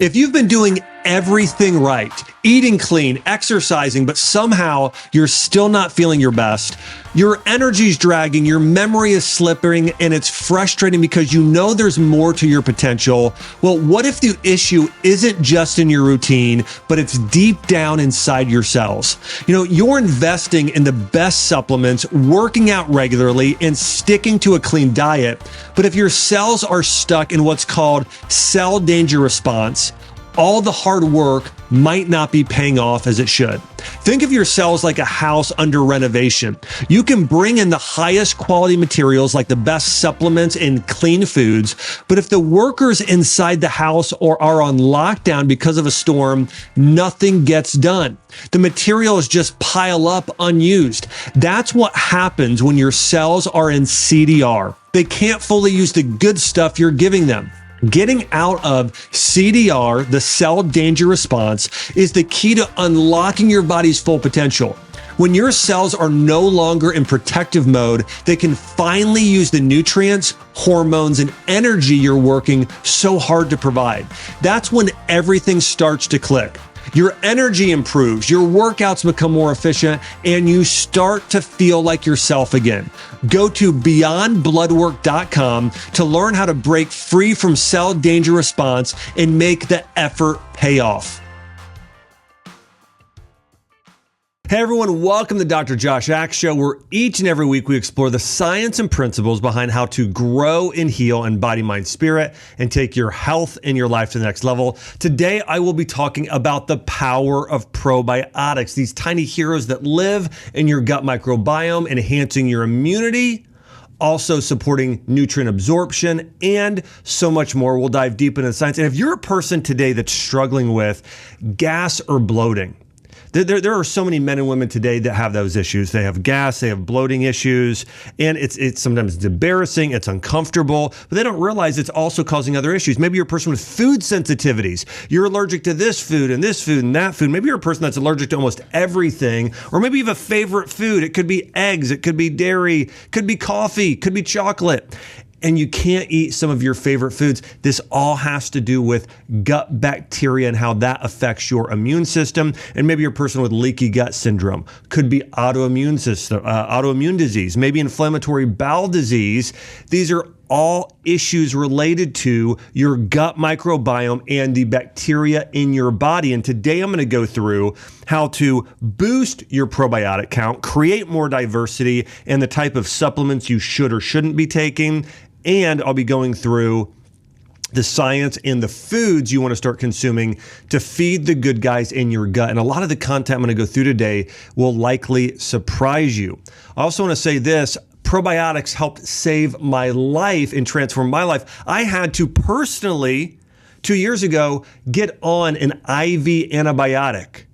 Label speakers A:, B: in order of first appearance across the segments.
A: If you've been doing everything right, eating clean, exercising, but somehow you're still not feeling your best, your energy's dragging, your memory is slipping, and it's frustrating because you know there's more to your potential, well, what if the issue isn't just in your routine, but it's deep down inside your cells? You're investing in the best supplements, working out regularly, and sticking to a clean diet, but if your cells are stuck in what's called cell danger response, all the hard work might not be paying off as it should. Think of your cells like a house under renovation. You can bring in the highest quality materials like the best supplements and clean foods, but if the workers inside the house are on lockdown because of a storm, nothing gets done. The materials just pile up unused. That's what happens when your cells are in CDR. They can't fully use the good stuff you're giving them. Getting out of CDR, the cell danger response, is the key to unlocking your body's full potential. When your cells are no longer in protective mode, they can finally use the nutrients, hormones, and energy you're working so hard to provide. That's when everything starts to click. Your energy improves, your workouts become more efficient, and you start to feel like yourself again. Go to beyondbloodwork.com to learn how to break free from cell danger response and make the effort pay off. Hey everyone, welcome to Dr. Josh Axe Show, where each and every week we explore the science and principles behind how to grow and heal in body, mind, spirit, and take your health and your life to the next level. Today, I will be talking about the power of probiotics, these tiny heroes that live in your gut microbiome, enhancing your immunity, also supporting nutrient absorption, and so much more. We'll dive deep into the science. And if you're a person today that's struggling with gas or bloating, there are so many men and women today that have those issues. They have gas, they have bloating issues, and it's sometimes it's embarrassing, it's uncomfortable, but they don't realize it's also causing other issues. Maybe you're a person with food sensitivities. You're allergic to this food and that food. Maybe you're a person that's allergic to almost everything, or maybe you have a favorite food. It could be eggs, it could be dairy, could be coffee, could be chocolate, and you can't eat some of your favorite foods. This all has to do with gut bacteria and how that affects your immune system. And maybe you're a person with leaky gut syndrome. Could be autoimmune disease, maybe inflammatory bowel disease. These are all issues related to your gut microbiome and the bacteria in your body. And today I'm going to go through how to boost your probiotic count, create more diversity, and the type of supplements you should or shouldn't be taking. And I'll be going through the science and the foods you want to start consuming to feed the good guys in your gut. And a lot of the content I'm going to go through today will likely surprise you. I also want to say this. Probiotics helped save my life and transform my life. I had to personally, 2 years ago, get on an IV antibiotic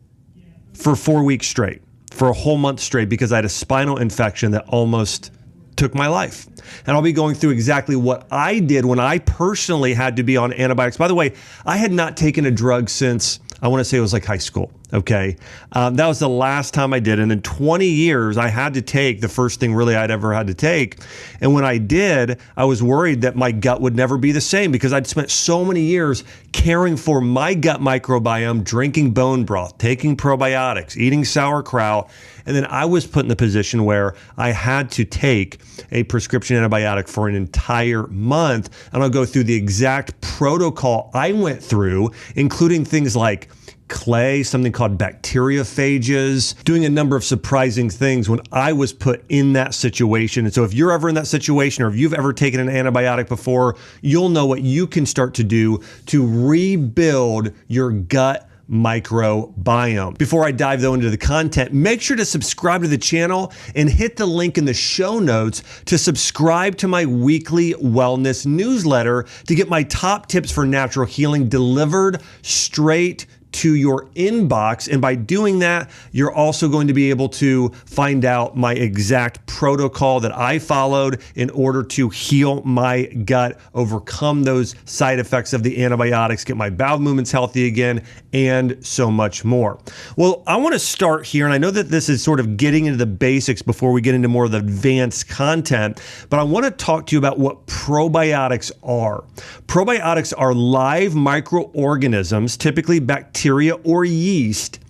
A: for 4 weeks straight, for a whole month straight, because I had a spinal infection that almost took my life. And I'll be going through exactly what I did when I personally had to be on antibiotics. By the way, I had not taken a drug since, I want to say it was like high school. Okay. That was the last time I did. And in 20 years, I had to take the first thing really I'd ever had to take. And when I did, I was worried that my gut would never be the same because I'd spent so many years caring for my gut microbiome, drinking bone broth, taking probiotics, eating sauerkraut. And then I was put in the position where I had to take a prescription antibiotic for an entire month. And I'll go through the exact protocol I went through, including things like clay, something called bacteriophages, doing a number of surprising things when I was put in that situation. And so if you're ever in that situation, or if you've ever taken an antibiotic before, you'll know what you can start to do to rebuild your gut microbiome. Before I dive though into the content, make sure to subscribe to the channel and hit the link in the show notes to subscribe to my weekly wellness newsletter to get my top tips for natural healing delivered straight to your inbox. And by doing that, you're also going to be able to find out my exact protocol that I followed in order to heal my gut, overcome those side effects of the antibiotics, get my bowel movements healthy again, and so much more. Well, I want to start here, and I know that this is sort of getting into the basics before we get into more of the advanced content, but I want to talk to you about what probiotics are. Probiotics are live microorganisms, typically bacteria or yeast,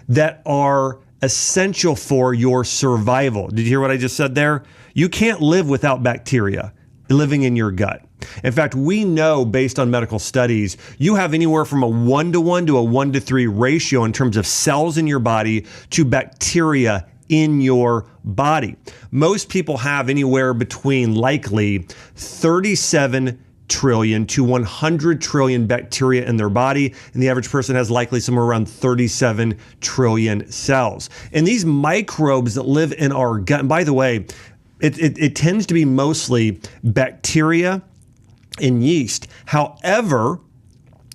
A: that are essential for your survival. Did you hear what I just said there? You can't live without bacteria living in your gut. In fact, we know based on medical studies, you have anywhere from a 1-to-1 to a 1-to-3 ratio in terms of cells in your body to bacteria in your body. Most people have anywhere between likely 37 trillion to 100 trillion bacteria in their body, and the average person has likely somewhere around 37 trillion cells. And these microbes that live in our gut, and by the way, it tends to be mostly bacteria and yeast. However,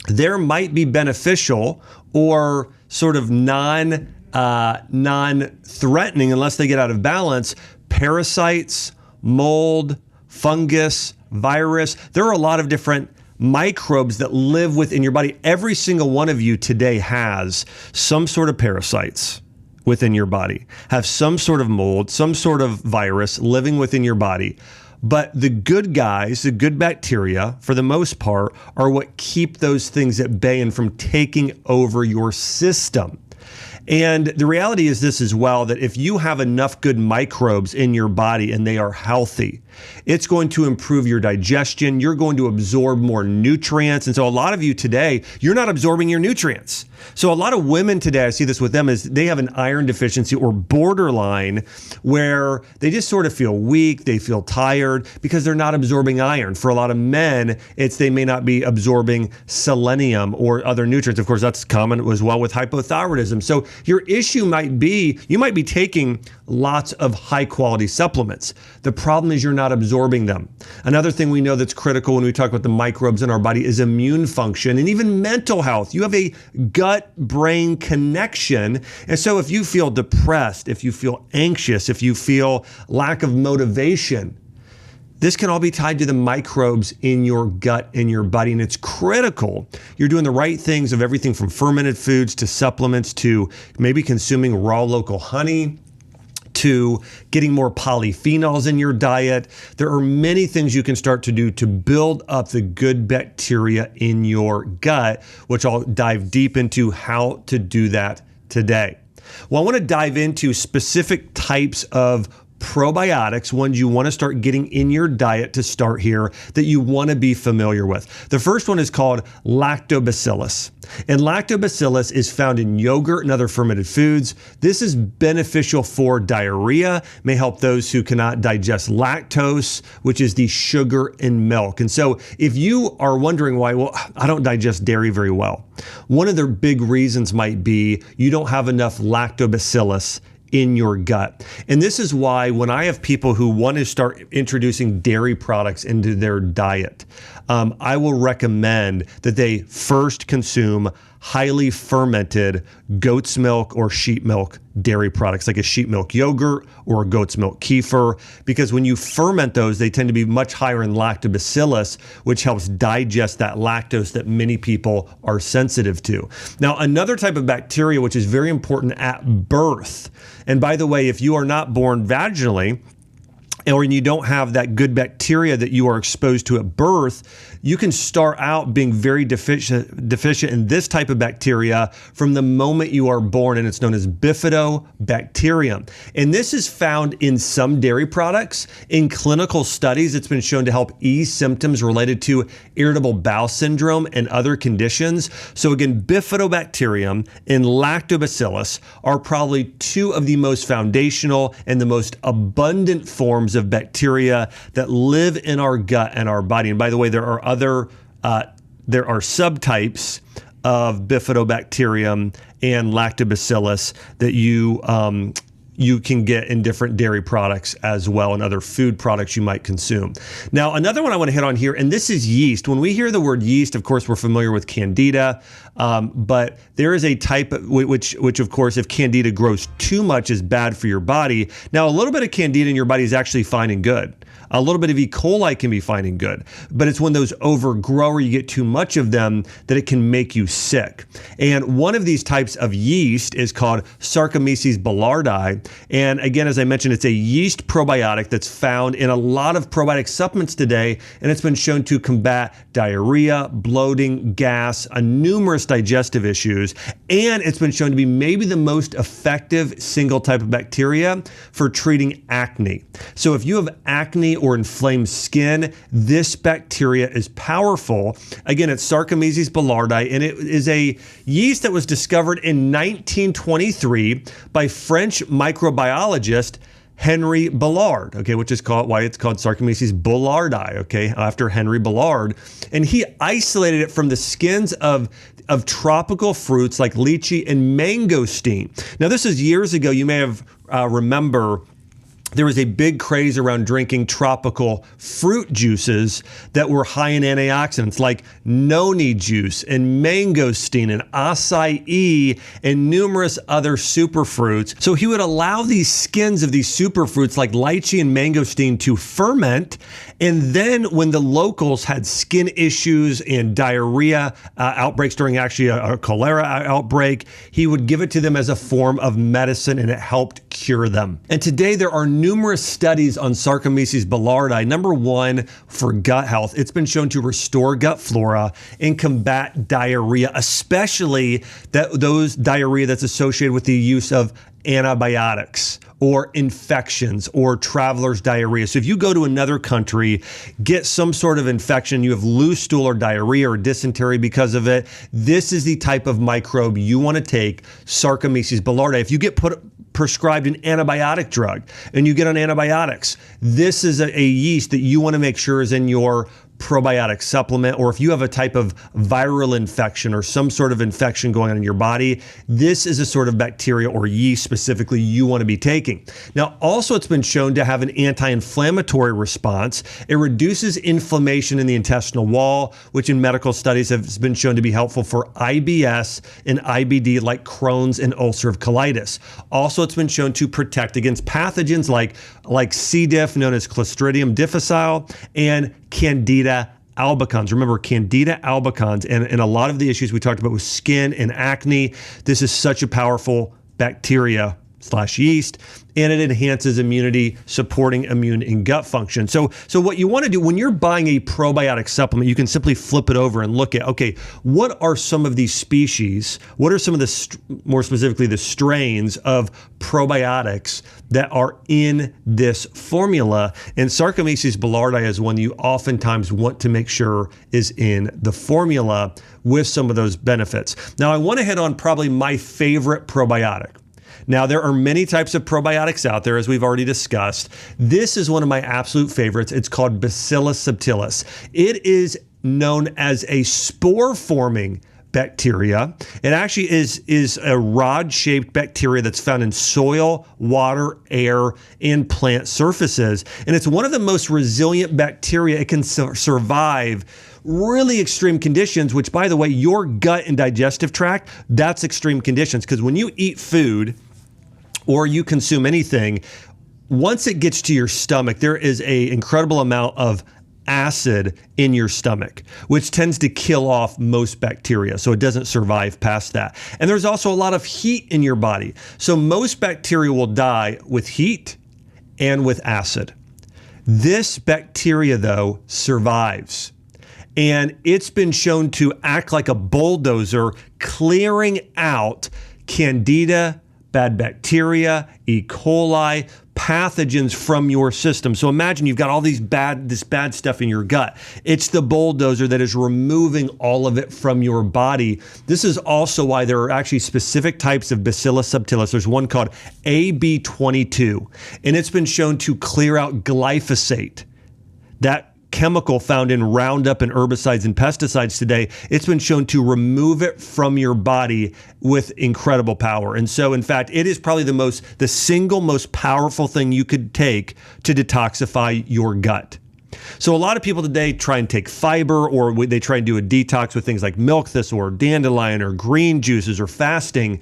A: there might be beneficial or sort of non-threatening, unless they get out of balance, parasites, mold, fungus, virus. There are a lot of different microbes that live within your body. Every single one of you today has some sort of parasites within your body, have some sort of mold, some sort of virus living within your body. But the good guys, the good bacteria, for the most part, are what keep those things at bay and from taking over your system. And the reality is this as well, that if you have enough good microbes in your body and they are healthy, it's going to improve your digestion. You're going to absorb more nutrients. And so a lot of you today, you're not absorbing your nutrients. So a lot of women today, I see this with them, is they have an iron deficiency or borderline where they just sort of feel weak, they feel tired because they're not absorbing iron. For a lot of men, it's they may not be absorbing selenium or other nutrients. Of course, that's common as well with hypothyroidism. So your issue might be, you might be taking lots of high quality supplements. The problem is you're not absorbing them. Another thing we know that's critical when we talk about the microbes in our body is immune function and even mental health. You have a gut-brain connection. And so if you feel depressed, if you feel anxious, if you feel lack of motivation, this can all be tied to the microbes in your gut, in your body, and it's critical. You're doing the right things of everything from fermented foods to supplements to maybe consuming raw local honey, to getting more polyphenols in your diet. There are many things you can start to do to build up the good bacteria in your gut, which I'll dive deep into how to do that today. Well, I want to dive into specific types of probiotics, ones you want to start getting in your diet to start here that you want to be familiar with. The first one is called lactobacillus. And lactobacillus is found in yogurt and other fermented foods. This is beneficial for diarrhea, may help those who cannot digest lactose, which is the sugar in milk. And so if you are wondering why, well, I don't digest dairy very well, one of the big reasons might be you don't have enough lactobacillus in your gut. And this is why when I have people who want to start introducing dairy products into their diet, I will recommend that they first consume highly fermented goat's milk or sheep milk dairy products, like a sheep milk yogurt or a goat's milk kefir, because when you ferment those, they tend to be much higher in lactobacillus, which helps digest that lactose that many people are sensitive to. Now, another type of bacteria, which is very important at birth, and by the way, if you are not born vaginally, or you don't have that good bacteria that you are exposed to at birth, you can start out being very deficient in this type of bacteria from the moment you are born, and it's known as bifidobacterium. And this is found in some dairy products. In clinical studies, it's been shown to help ease symptoms related to irritable bowel syndrome and other conditions. So again, bifidobacterium and lactobacillus are probably two of the most foundational and the most abundant forms of bacteria that live in our gut and our body. And by the way, there are subtypes of bifidobacterium and lactobacillus that you you can get in different dairy products as well and other food products you might consume. Now, another one I want to hit on here, and this is yeast. When we hear the word yeast, of course, we're familiar with Candida, but there is a type of, which of course, if Candida grows too much is bad for your body. Now, a little bit of Candida in your body is actually fine and good. A little bit of E. coli can be fine and good, but it's when those overgrow or you get too much of them that it can make you sick. And one of these types of yeast is called Saccharomyces boulardii. And again, as I mentioned, it's a yeast probiotic that's found in a lot of probiotic supplements today, and it's been shown to combat diarrhea, bloating, gas, numerous digestive issues, and it's been shown to be maybe the most effective single type of bacteria for treating acne. So if you have acne or inflamed skin, this bacteria is powerful. Again, it's Saccharomyces boulardii, and it is a yeast that was discovered in 1923 by French microbiologist Henry Ballard, okay, which is why it's called Saccharomyces boulardii, okay, after Henry Ballard. And he isolated it from the skins of tropical fruits like lychee and mangosteen. Now, this is years ago. You may have remember there was a big craze around drinking tropical fruit juices that were high in antioxidants like noni juice and mangosteen and acai and numerous other superfruits. So he would allow these skins of these superfruits like lychee and mangosteen to ferment. And then when the locals had skin issues and diarrhea outbreaks during actually a cholera outbreak, he would give it to them as a form of medicine, and it helped cure them. And today there are numerous studies on Saccharomyces boulardii. Number one, for gut health. It's been shown to restore gut flora and combat diarrhea, especially those diarrhea that's associated with the use of antibiotics or infections or traveler's diarrhea. So if you go to another country, get some sort of infection, you have loose stool or diarrhea or dysentery because of it, this is the type of microbe you want to take, Saccharomyces boulardii. If you get prescribed an antibiotic drug and you get on antibiotics, this is a yeast that you want to make sure is in your probiotic supplement. Or if you have a type of viral infection or some sort of infection going on in your body, this is a sort of bacteria or yeast specifically you want to be taking. Now, also it's been shown to have an anti-inflammatory response. It reduces inflammation in the intestinal wall, which in medical studies has been shown to be helpful for IBS and IBD like Crohn's and ulcerative colitis. Also, it's been shown to protect against pathogens like C. diff, known as Clostridium difficile, and Candida albicans. Remember, Candida albicans and a lot of the issues we talked about with skin and acne, this is such a powerful bacteria / yeast, and it enhances immunity, supporting immune and gut function. So what you want to do when you're buying a probiotic supplement, you can simply flip it over and look at, okay, what are some of these species? What are some of the, more specifically, the strains of probiotics that are in this formula? And Saccharomyces boulardii is one you oftentimes want to make sure is in the formula with some of those benefits. Now, I want to hit on probably my favorite probiotic. Now, there are many types of probiotics out there, as we've already discussed. This is one of my absolute favorites. It's called Bacillus subtilis. It is known as a spore-forming bacteria. It actually is a rod-shaped bacteria that's found in soil, water, air, and plant surfaces. And it's one of the most resilient bacteria. It can survive really extreme conditions, which, by the way, your gut and digestive tract, that's extreme conditions. Because when you eat food or you consume anything, once it gets to your stomach, there is an incredible amount of acid in your stomach, which tends to kill off most bacteria. So it doesn't survive past that. And there's also a lot of heat in your body. So most bacteria will die with heat and with acid. This bacteria, though, survives. And it's been shown to act like a bulldozer, clearing out Candida, bad bacteria, E. coli, pathogens from your system. So imagine you've got all this bad stuff in your gut. It's the bulldozer that is removing all of it from your body. This is also why there are actually specific types of Bacillus subtilis. There's one called AB22, and it's been shown to clear out glyphosate. That chemical found in Roundup and herbicides and pesticides today, it's been shown to remove it from your body with incredible power. And so, in fact, it is probably the single most powerful thing you could take to detoxify your gut. So a lot of people today try and take fiber, or they try and do a detox with things like milk thistle or dandelion or green juices or fasting.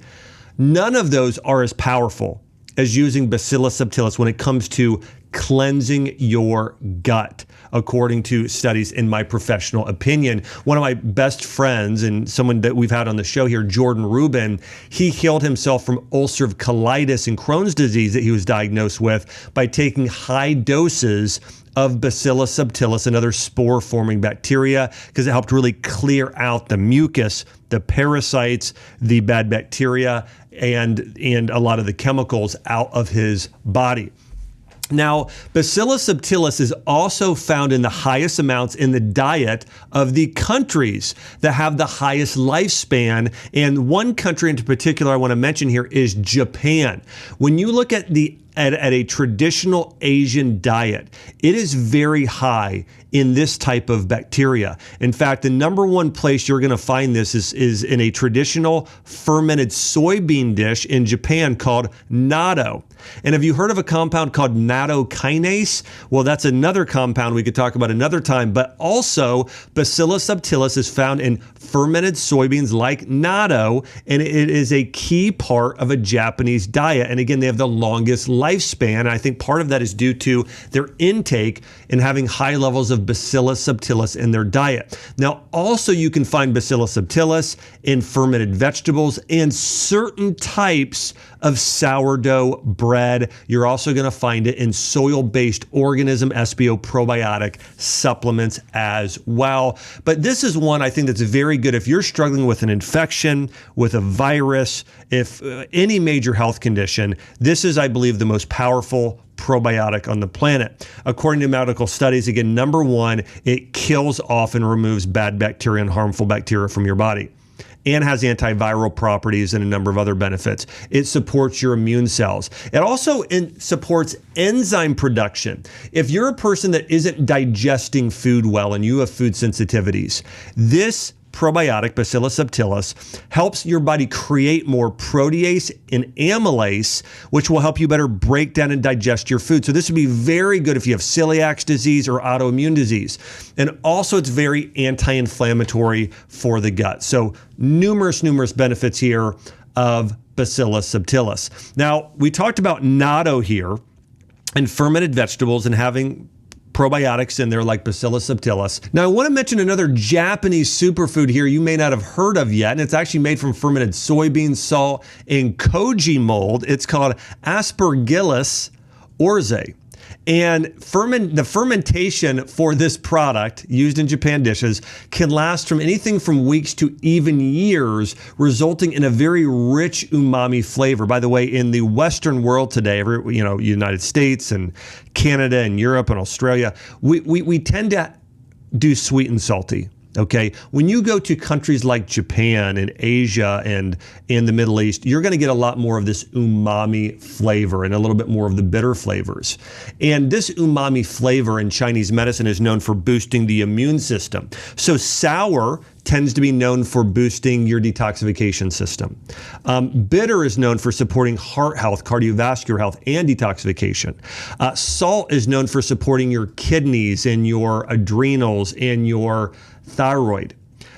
A: None of those are as powerful as using Bacillus subtilis when it comes to cleansing your gut, according to studies, in my professional opinion. One of my best friends and someone that we've had on the show here, Jordan Rubin, he healed himself from ulcerative colitis and Crohn's disease that he was diagnosed with by taking high doses of Bacillus subtilis and other spore-forming bacteria, because it helped really clear out the mucus, the parasites, the bad bacteria, and a lot of the chemicals out of his body. Now, Bacillus subtilis is also found in the highest amounts in the diet of the countries that have the highest lifespan. And one country in particular I want to mention here is Japan. When you look at a traditional Asian diet, it is very high in this type of bacteria. In fact, the number one place you're going to find this is in a traditional fermented soybean dish in Japan called natto. And have you heard of a compound called nattokinase? Well, that's another compound we could talk about another time, but also Bacillus subtilis is found in fermented soybeans like natto, and it is a key part of a Japanese diet. And again, they have the longest lifespan. I think part of that is due to their intake and having high levels of Bacillus subtilis in their diet. Now, also you can find Bacillus subtilis in fermented vegetables and certain types of sourdough bread. You're also going to find it in soil-based organism, SBO probiotic supplements as well. But this is one I think that's very good if you're struggling with an infection, with a virus, if any major health condition. This is, I believe, the most powerful probiotic on the planet. According to medical studies, again, number one, it kills off and removes bad bacteria and harmful bacteria from your body, and has antiviral properties and a number of other benefits. It supports your immune cells. It also supports enzyme production. If you're a person that isn't digesting food well and you have food sensitivities, this probiotic, Bacillus subtilis, helps your body create more protease and amylase, which will help you better break down and digest your food. So this would be very good if you have celiac disease or autoimmune disease. And also it's very anti-inflammatory for the gut. So numerous benefits here of Bacillus subtilis. Now, we talked about natto here and fermented vegetables and having probiotics in there like Bacillus subtilis. Now, I want to mention another Japanese superfood here you may not have heard of yet, and it's actually made from fermented soybean, salt, and koji mold. It's called Aspergillus orzae. And the fermentation for this product used in Japan dishes can last from anything from weeks to even years, resulting in a very rich umami flavor. By the way, in the Western world today, United States and Canada and Europe and Australia, we tend to do sweet and salty. Okay, when you go to countries like Japan and Asia and in the Middle East, you're going to get a lot more of this umami flavor and a little bit more of the bitter flavors. And this umami flavor in Chinese medicine is known for boosting the immune system. So sour tends to be known for boosting your detoxification system. Bitter is known for supporting heart health, cardiovascular health, and detoxification. Salt is known for supporting your kidneys and your adrenals and your thyroid.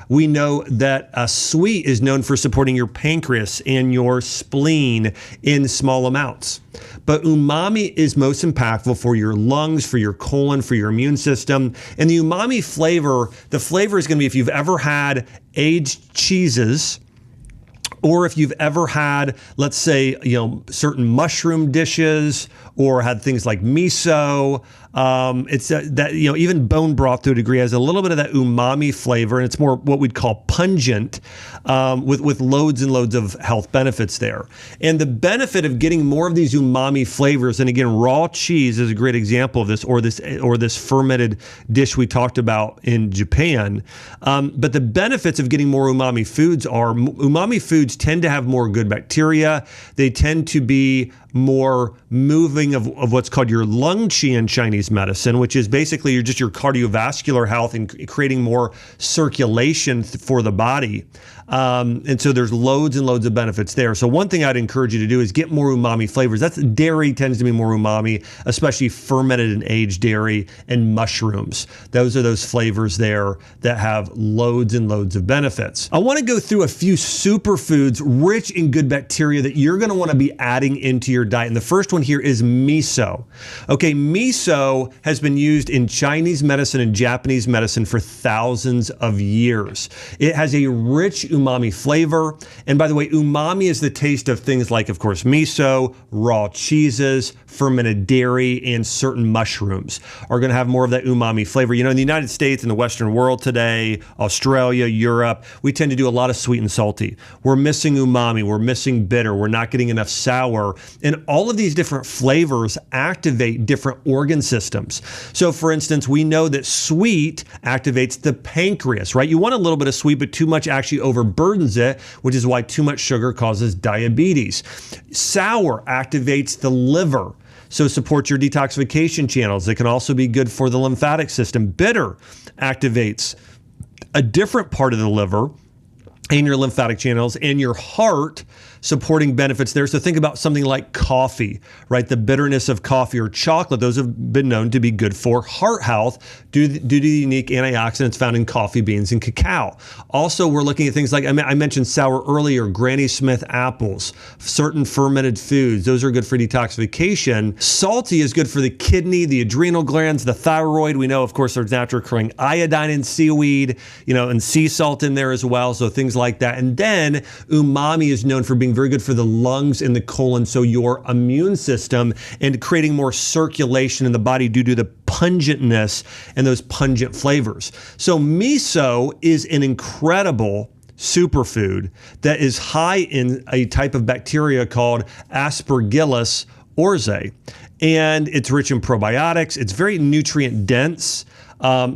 A: We know that sweet is known for supporting your pancreas and your spleen in small amounts. But umami is most impactful for your lungs, for your colon, for your immune system. And the umami flavor, the flavor is going to be if you've ever had aged cheeses, or if you've ever had, let's say, certain mushroom dishes, or had things like miso. It's that even bone broth to a degree has a little bit of that umami flavor, and it's more what we'd call pungent, with loads and loads of health benefits there. And the benefit of getting more of these umami flavors, and again, raw cheese is a great example of this, or this fermented dish we talked about in Japan. But the benefits of getting more umami foods are umami foods tend to have more good bacteria. They tend to be more moving of what's called your lung qi in Chinese Japanese medicine, which is basically your cardiovascular health and creating more circulation for the body. And so there's loads and loads of benefits there. So one thing I'd encourage you to do is get more umami flavors. Dairy tends to be more umami, especially fermented and aged dairy and mushrooms. Those are those flavors there that have loads and loads of benefits. I want to go through a few superfoods rich in good bacteria that you're going to want to be adding into your diet. And the first one here is miso. Okay, miso has been used in Chinese medicine and Japanese medicine for thousands of years. It has a rich umami flavor. And by the way, umami is the taste of things like, of course, miso, raw cheeses, fermented dairy, and certain mushrooms are going to have more of that umami flavor. You know, in the United States, in the Western world today, Australia, Europe, we tend to do a lot of sweet and salty. We're missing umami. We're missing bitter. We're not getting enough sour. And all of these different flavors activate different organ systems. So for instance, we know that sweet activates the pancreas, right? You want a little bit of sweet, but too much actually overburdens it, which is why too much sugar causes diabetes. Sour activates the liver, so support your detoxification channels. It can also be good for the lymphatic system. Bitter activates a different part of the liver and your lymphatic channels and your heart, supporting benefits there. So think about something like coffee, right? The bitterness of coffee or chocolate, those have been known to be good for heart health due to the unique antioxidants found in coffee beans and cacao. Also, we're looking at things like, I mentioned sour earlier, Granny Smith apples, certain fermented foods. Those are good for detoxification. Salty is good for the kidney, the adrenal glands, the thyroid. We know, of course, there's naturally occurring iodine in seaweed, and sea salt in there as well. So things like that. And then umami is known for being very good for the lungs and the colon, so your immune system, and creating more circulation in the body due to the pungentness and those pungent flavors. So miso is an incredible superfood that is high in a type of bacteria called Aspergillus oryzae. And it's rich in probiotics. It's very nutrient dense.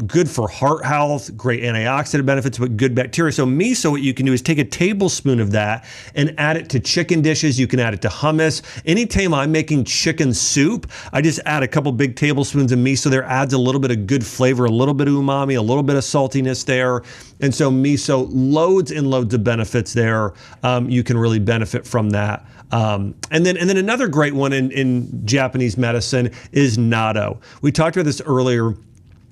A: Good for heart health, great antioxidant benefits, but good bacteria. So miso, what you can do is take a tablespoon of that and add it to chicken dishes. You can add it to hummus. Anytime I'm making chicken soup, I just add a couple big tablespoons of miso there, adds a little bit of good flavor, a little bit of umami, a little bit of saltiness there. And so miso, loads and loads of benefits there. You can really benefit from that. And then another great one in Japanese medicine is natto. We talked about this earlier.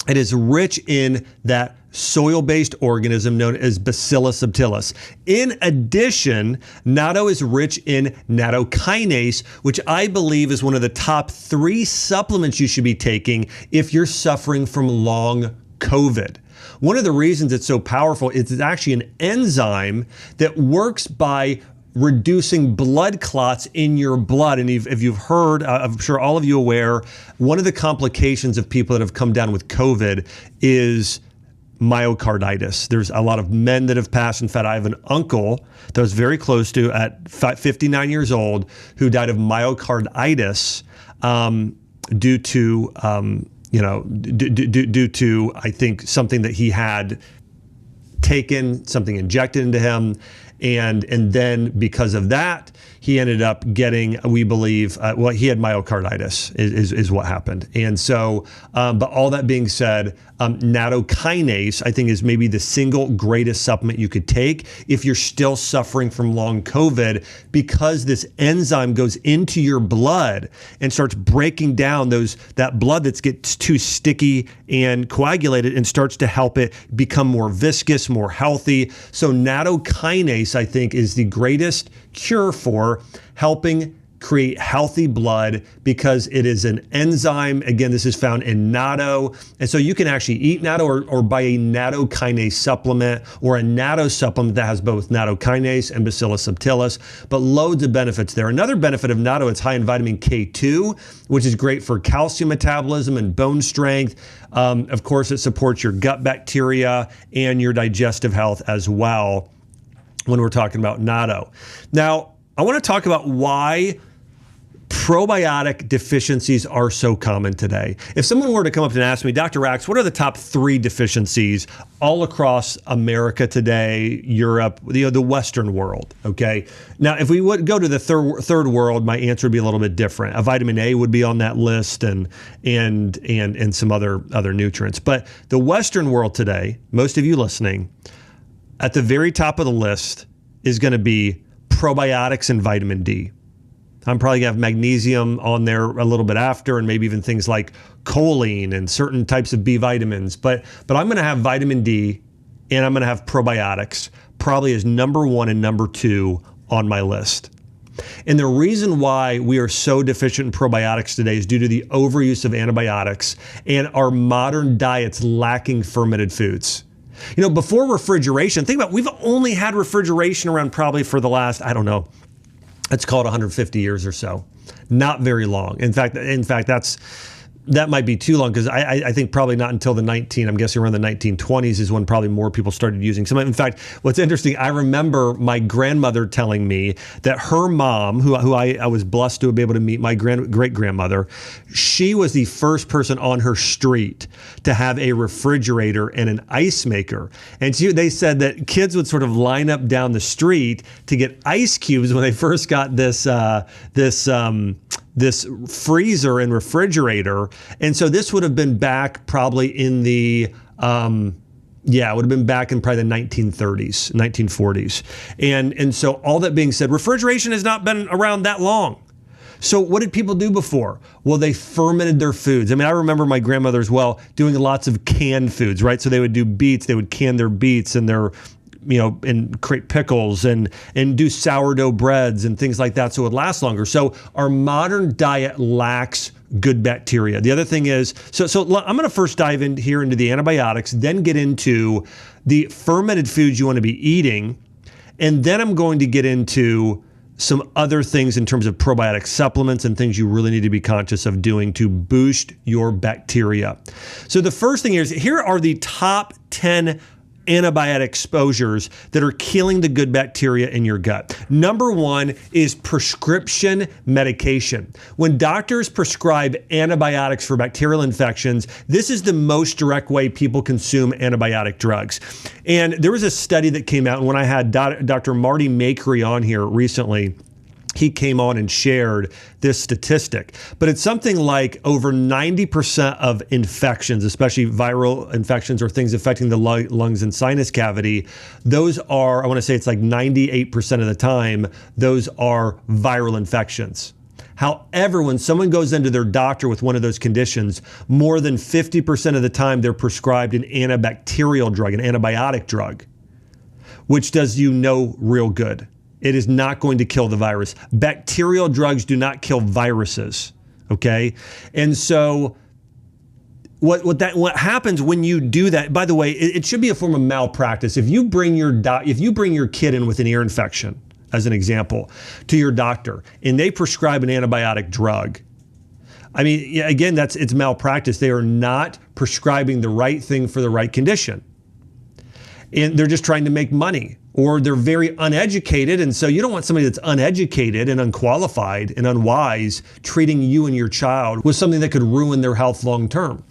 A: It is rich in that soil-based organism known as Bacillus subtilis. In addition, natto is rich in nattokinase, which I believe is one of the top 3 supplements you should be taking if you're suffering from long COVID. One of the reasons it's so powerful is it's actually an enzyme that works by reducing blood clots in your blood. And if you've heard, I'm sure all of you are aware, one of the complications of people that have come down with COVID is myocarditis. There's a lot of men that have passed. In fact, I have an uncle that I was very close to at 59 years old who died of myocarditis due to, due to, I think, something that he had taken, something injected into him. And then because of that, he ended up getting, we believe, he had myocarditis is what happened. And so, but all that being said, nattokinase, I think, is maybe the single greatest supplement you could take if you're still suffering from long COVID, because this enzyme goes into your blood and starts breaking down that blood that gets too sticky and coagulated and starts to help it become more viscous, more healthy. So nattokinase, I think, is the greatest cure for helping create healthy blood, because it is an enzyme. Again, this is found in natto. And so you can actually eat natto or buy a nattokinase supplement or a natto supplement that has both nattokinase and Bacillus subtilis, but loads of benefits there. Another benefit of natto, it's high in vitamin K2, which is great for calcium metabolism and bone strength. Of course, it supports your gut bacteria and your digestive health as well when we're talking about natto. Now, I want to talk about why Probiotic deficiencies are so common today. If someone were to come up and ask me, Dr. Axe, what are the top 3 deficiencies all across America today, Europe, the Western world? Okay. Now, if we would go to the third world, my answer would be a little bit different. A vitamin A would be on that list, and some other nutrients. But the Western world today, most of you listening, at the very top of the list is going to be probiotics and vitamin D. I'm probably going to have magnesium on there a little bit after, and maybe even things like choline and certain types of B vitamins. But I'm going to have vitamin D, and I'm going to have probiotics probably as number 1 and number 2 on my list. And the reason why we are so deficient in probiotics today is due to the overuse of antibiotics and our modern diets lacking fermented foods. Before refrigeration, think about it, we've only had refrigeration around probably for the last, I don't know, let's call it 150 years or so. Not very long. In fact, that might be too long, because I think probably not until I'm guessing around the 1920s is when probably more people started using some. In fact, what's interesting, I remember my grandmother telling me that her mom, who I was blessed to be able to meet, my great-grandmother, she was the first person on her street to have a refrigerator and an ice maker. And they said that kids would sort of line up down the street to get ice cubes when they first got this freezer and refrigerator. And so this would have been back probably in it would have been back in probably the 1930s, 1940s. And so all that being said, refrigeration has not been around that long. So what did people do before? Well, they fermented their foods. I mean, I remember my grandmother as well doing lots of canned foods, right? So they would do beets, they would can their beets and and create pickles and do sourdough breads and things like that so it would last longer. So our modern diet lacks good bacteria. The other thing is, so I'm going to first dive in here into the antibiotics, then get into the fermented foods you want to be eating, and then I'm going to get into some other things in terms of probiotic supplements and things you really need to be conscious of doing to boost your bacteria. So the first thing is, here are the top 10 antibiotic exposures that are killing the good bacteria in your gut. Number 1 is prescription medication. When doctors prescribe antibiotics for bacterial infections, this is the most direct way people consume antibiotic drugs. And there was a study that came out, and when I had Dr. Marty Makery on here recently, he came on and shared this statistic, but it's something like over 90% of infections, especially viral infections or things affecting the lungs and sinus cavity, those are, I want to say it's like 98% of the time, those are viral infections. However, when someone goes into their doctor with one of those conditions, more than 50% of the time they're prescribed an antibacterial drug, an antibiotic drug, which does you no real good. It is not going to kill the virus. Bacterial drugs do not kill viruses, okay? And so what happens when you do that, by the way, it should be a form of malpractice. If you bring your kid in with an ear infection, as an example, to your doctor, and they prescribe an antibiotic drug, I mean, again, it's malpractice. They are not prescribing the right thing for the right condition. And they're just trying to make money, or they're very uneducated. And so you don't want somebody that's uneducated and unqualified and unwise treating you and your child with something that could ruin their health long term.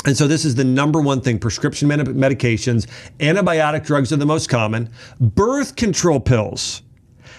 A: And so this is the number 1 thing: prescription medications. Antibiotic drugs are the most common. Birth control pills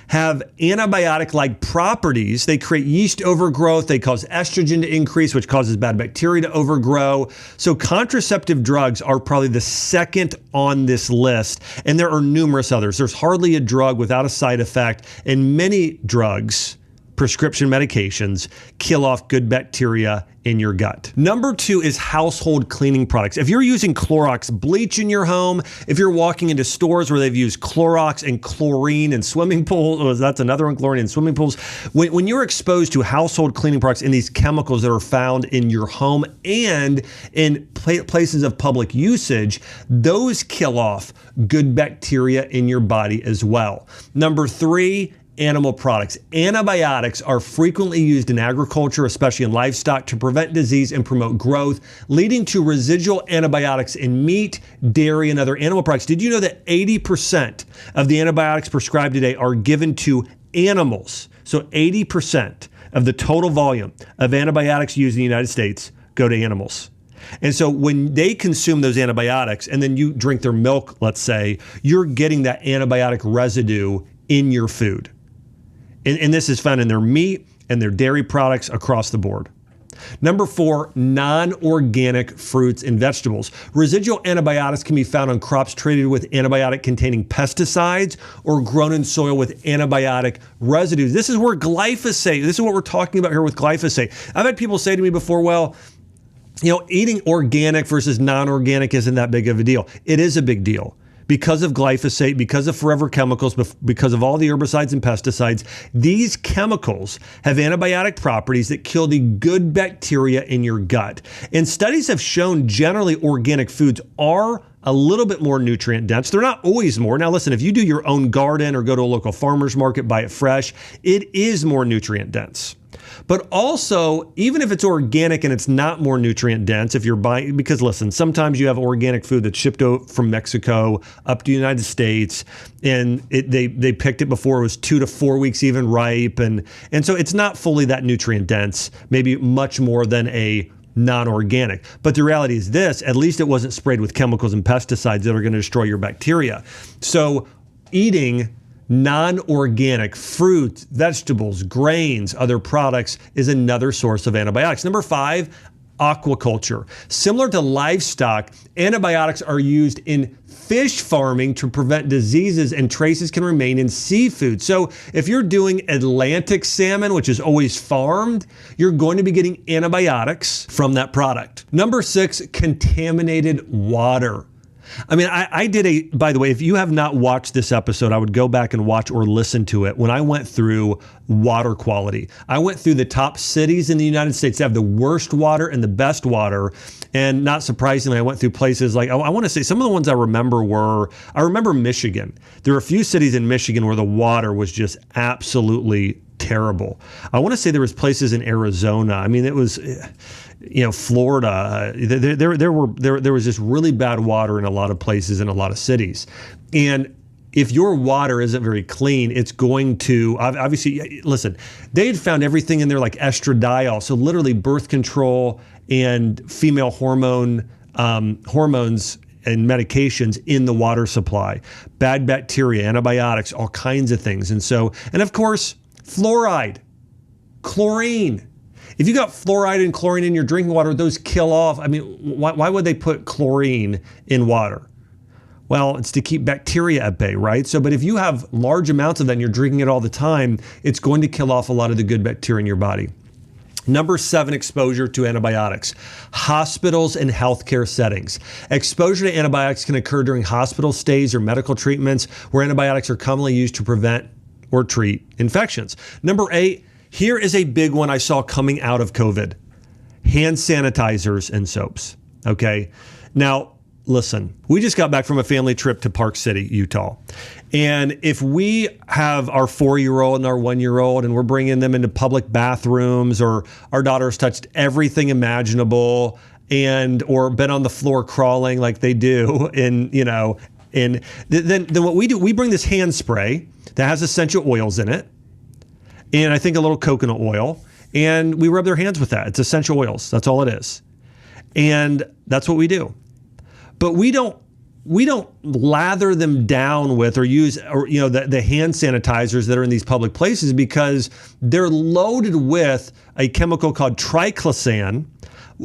A: have antibiotic-like properties. They create yeast overgrowth. They cause estrogen to increase, which causes bad bacteria to overgrow. So contraceptive drugs are probably the second on this list, and there are numerous others. There's hardly a drug without a side effect, and many drugs, prescription medications, kill off good bacteria in your gut. Number 2 is household cleaning products. If you're using Clorox bleach in your home, if you're walking into stores where they've used Clorox and chlorine in swimming pools, that's another one, chlorine in swimming pools. When you're exposed to household cleaning products and these chemicals that are found in your home and in places of public usage, those kill off good bacteria in your body as well. Number 3, animal products. Antibiotics are frequently used in agriculture, especially in livestock, to prevent disease and promote growth, leading to residual antibiotics in meat, dairy, and other animal products. Did you know that 80% of the antibiotics prescribed today are given to animals? So 80% of the total volume of antibiotics used in the United States go to animals. And so when they consume those antibiotics and then you drink their milk, let's say, you're getting that antibiotic residue in your food. And this is found in their meat and their dairy products across the board. Number 4, non-organic fruits and vegetables. Residual antibiotics can be found on crops treated with antibiotic-containing pesticides or grown in soil with antibiotic residues. This is where glyphosate, this is what we're talking about here with glyphosate. I've had people say to me before, well, eating organic versus non-organic isn't that big of a deal. It is a big deal. Because of glyphosate, because of forever chemicals, because of all the herbicides and pesticides, these chemicals have antibiotic properties that kill the good bacteria in your gut. And studies have shown generally organic foods are a little bit more nutrient dense. They're not always more. Now listen, if you do your own garden or go to a local farmer's market, buy it fresh, it is more nutrient dense. But also, even if it's organic and it's not more nutrient dense, if you're buying, because listen, sometimes you have organic food that's shipped from Mexico up to the United States, and they picked it before it was 2 to 4 weeks even ripe, and so it's not fully that nutrient dense, maybe much more than a non-organic. But the reality is this, at least it wasn't sprayed with chemicals and pesticides that are going to destroy your bacteria. So eating non-organic fruits, vegetables, grains, other products is another source of antibiotics. Number 5, aquaculture. Similar to livestock, antibiotics are used in fish farming to prevent diseases, and traces can remain in seafood. So if you're doing Atlantic salmon, which is always farmed, you're going to be getting antibiotics from that product. Number 6, contaminated water. I mean, I did by the way, if you have not watched this episode, I would go back and watch or listen to it when I went through water quality. I went through the top cities in the United States that have the worst water and the best water. And not surprisingly, I went through places like, I want to say some of the ones I remember Michigan. There were a few cities in Michigan where the water was just absolutely terrible. I want to say there was places in Arizona. I mean, it was, Florida. There was just really bad water in a lot of places in a lot of cities. And if your water isn't very clean, it's going to, obviously, listen, they had found everything in there like estradiol. So literally birth control and female hormones and medications in the water supply, bad bacteria, antibiotics, all kinds of things. And of course, fluoride, chlorine. If you got fluoride and chlorine in your drinking water, those kill off. I mean, why would they put chlorine in water? Well, it's to keep bacteria at bay, right? But if you have large amounts of that and you're drinking it all the time, it's going to kill off a lot of the good bacteria in your body. Number 7, exposure to antibiotics. Hospitals and healthcare settings. Exposure to antibiotics can occur during hospital stays or medical treatments where antibiotics are commonly used to prevent or treat infections. Number 8, here is a big one I saw coming out of COVID. Hand sanitizers and soaps, okay? Now, listen, we just got back from a family trip to Park City, Utah. And if we have our 4-year-old and our 1-year-old and we're bringing them into public bathrooms, or our daughter's touched everything imaginable or been on the floor crawling like they do, then what we do, we bring this hand spray that has essential oils in it, and I think a little coconut oil, and we rub their hands with that. It's essential oils. That's all it is. And that's what we do. But we don't lather them down with or use the hand sanitizers that are in these public places, because they're loaded with a chemical called triclosan,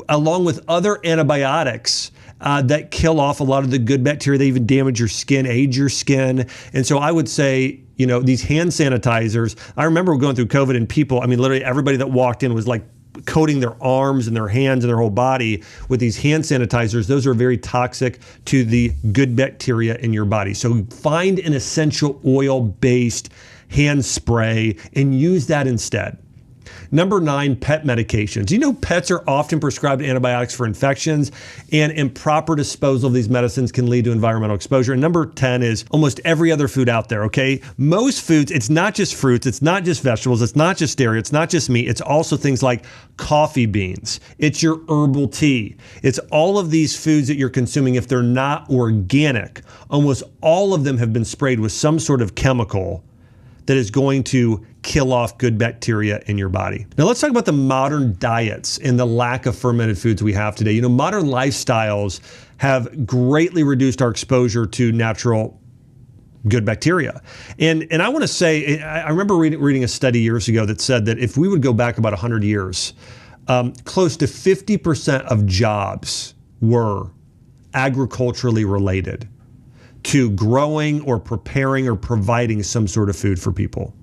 A: along with other antibiotics that kill off a lot of the good bacteria. They even damage your skin, age your skin. And so I would say, these hand sanitizers, I remember going through COVID and people, I mean, literally everybody that walked in was like coating their arms and their hands and their whole body with these hand sanitizers. Those are very toxic to the good bacteria in your body. So find an essential oil-based hand spray and use that instead. Number 9, pet medications. You know, pets are often prescribed antibiotics for infections, and improper disposal of these medicines can lead to environmental exposure. And number 10 is almost every other food out there, okay? Most foods, it's not just fruits, it's not just vegetables, it's not just dairy, it's not just meat, it's also things like coffee beans, it's your herbal tea, it's all of these foods that you're consuming. If they're not organic, almost all of them have been sprayed with some sort of chemical that is going to kill off good bacteria in your body. Now let's talk about the modern diets and the lack of fermented foods we have today. Modern lifestyles have greatly reduced our exposure to natural good bacteria. And I want to say, I remember reading a study years ago that said that if we would go back about 100 years, close to 50% of jobs were agriculturally related to growing or preparing or providing some sort of food for people.